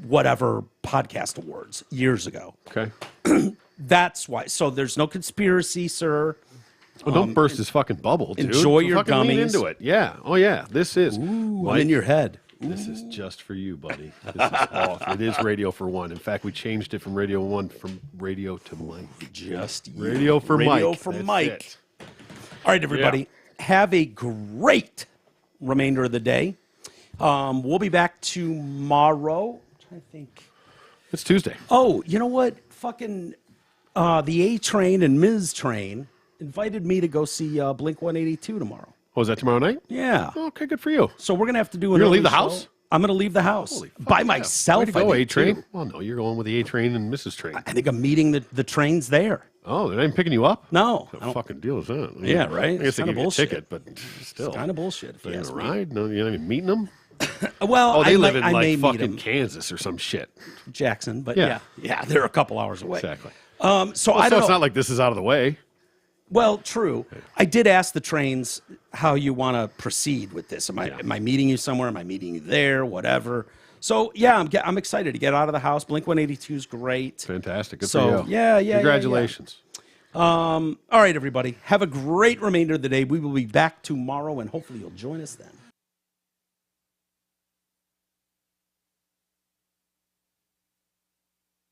whatever podcast awards years ago. Okay. That's why. So there's no conspiracy, sir. Well, don't burst his fucking bubble, dude. Enjoy your fucking lean gummies. into it. Yeah. Oh, yeah. This is. Ooh, I'm in your head. This is just for you, buddy. This is off. It is Radio for One. In fact, we changed it from Radio One from Radio to Mike. Just you. Radio for Mike. Radio for That's Mike. it. All right, everybody. Have a great remainder of the day. We'll be back tomorrow. I think. It's Tuesday. Oh, you know what? Fucking the A Train and Ms. Train invited me to go see Blink 182 tomorrow. Oh, is that tomorrow night? Yeah. Okay, good for you. So we're gonna have to do. You're gonna leave the house? I'm gonna leave the house Holy fuck, by yeah. myself. Way to go, I think, A-Train. too. Well, no, you're going with the A-Train and Mrs. Train. I think I'm meeting the trains there. Oh, they're not even picking you up? No, What I don't- fucking deal is that? Yeah, right? I guess It's they kinda give you a bullshit. ticket, but still. Kind of bullshit. If They're you gonna ask me. ride? No, you're not even meeting them? Well, Oh, they I live may, in I may like meet fucking him, Kansas or some shit. Jackson, but Yeah. yeah, they're a couple hours away. Exactly. So I Well, so don't it's know. not like this is out of the way. Well, true. I did ask the trains how you want to proceed with this. Am I meeting you somewhere? Am I meeting you there? Whatever. So yeah, I'm excited to get out of the house. Blink 182 is great. Fantastic. Good So, for you. yeah. Congratulations. All right, everybody. Have a great remainder of the day. We will be back tomorrow, and hopefully you'll join us then.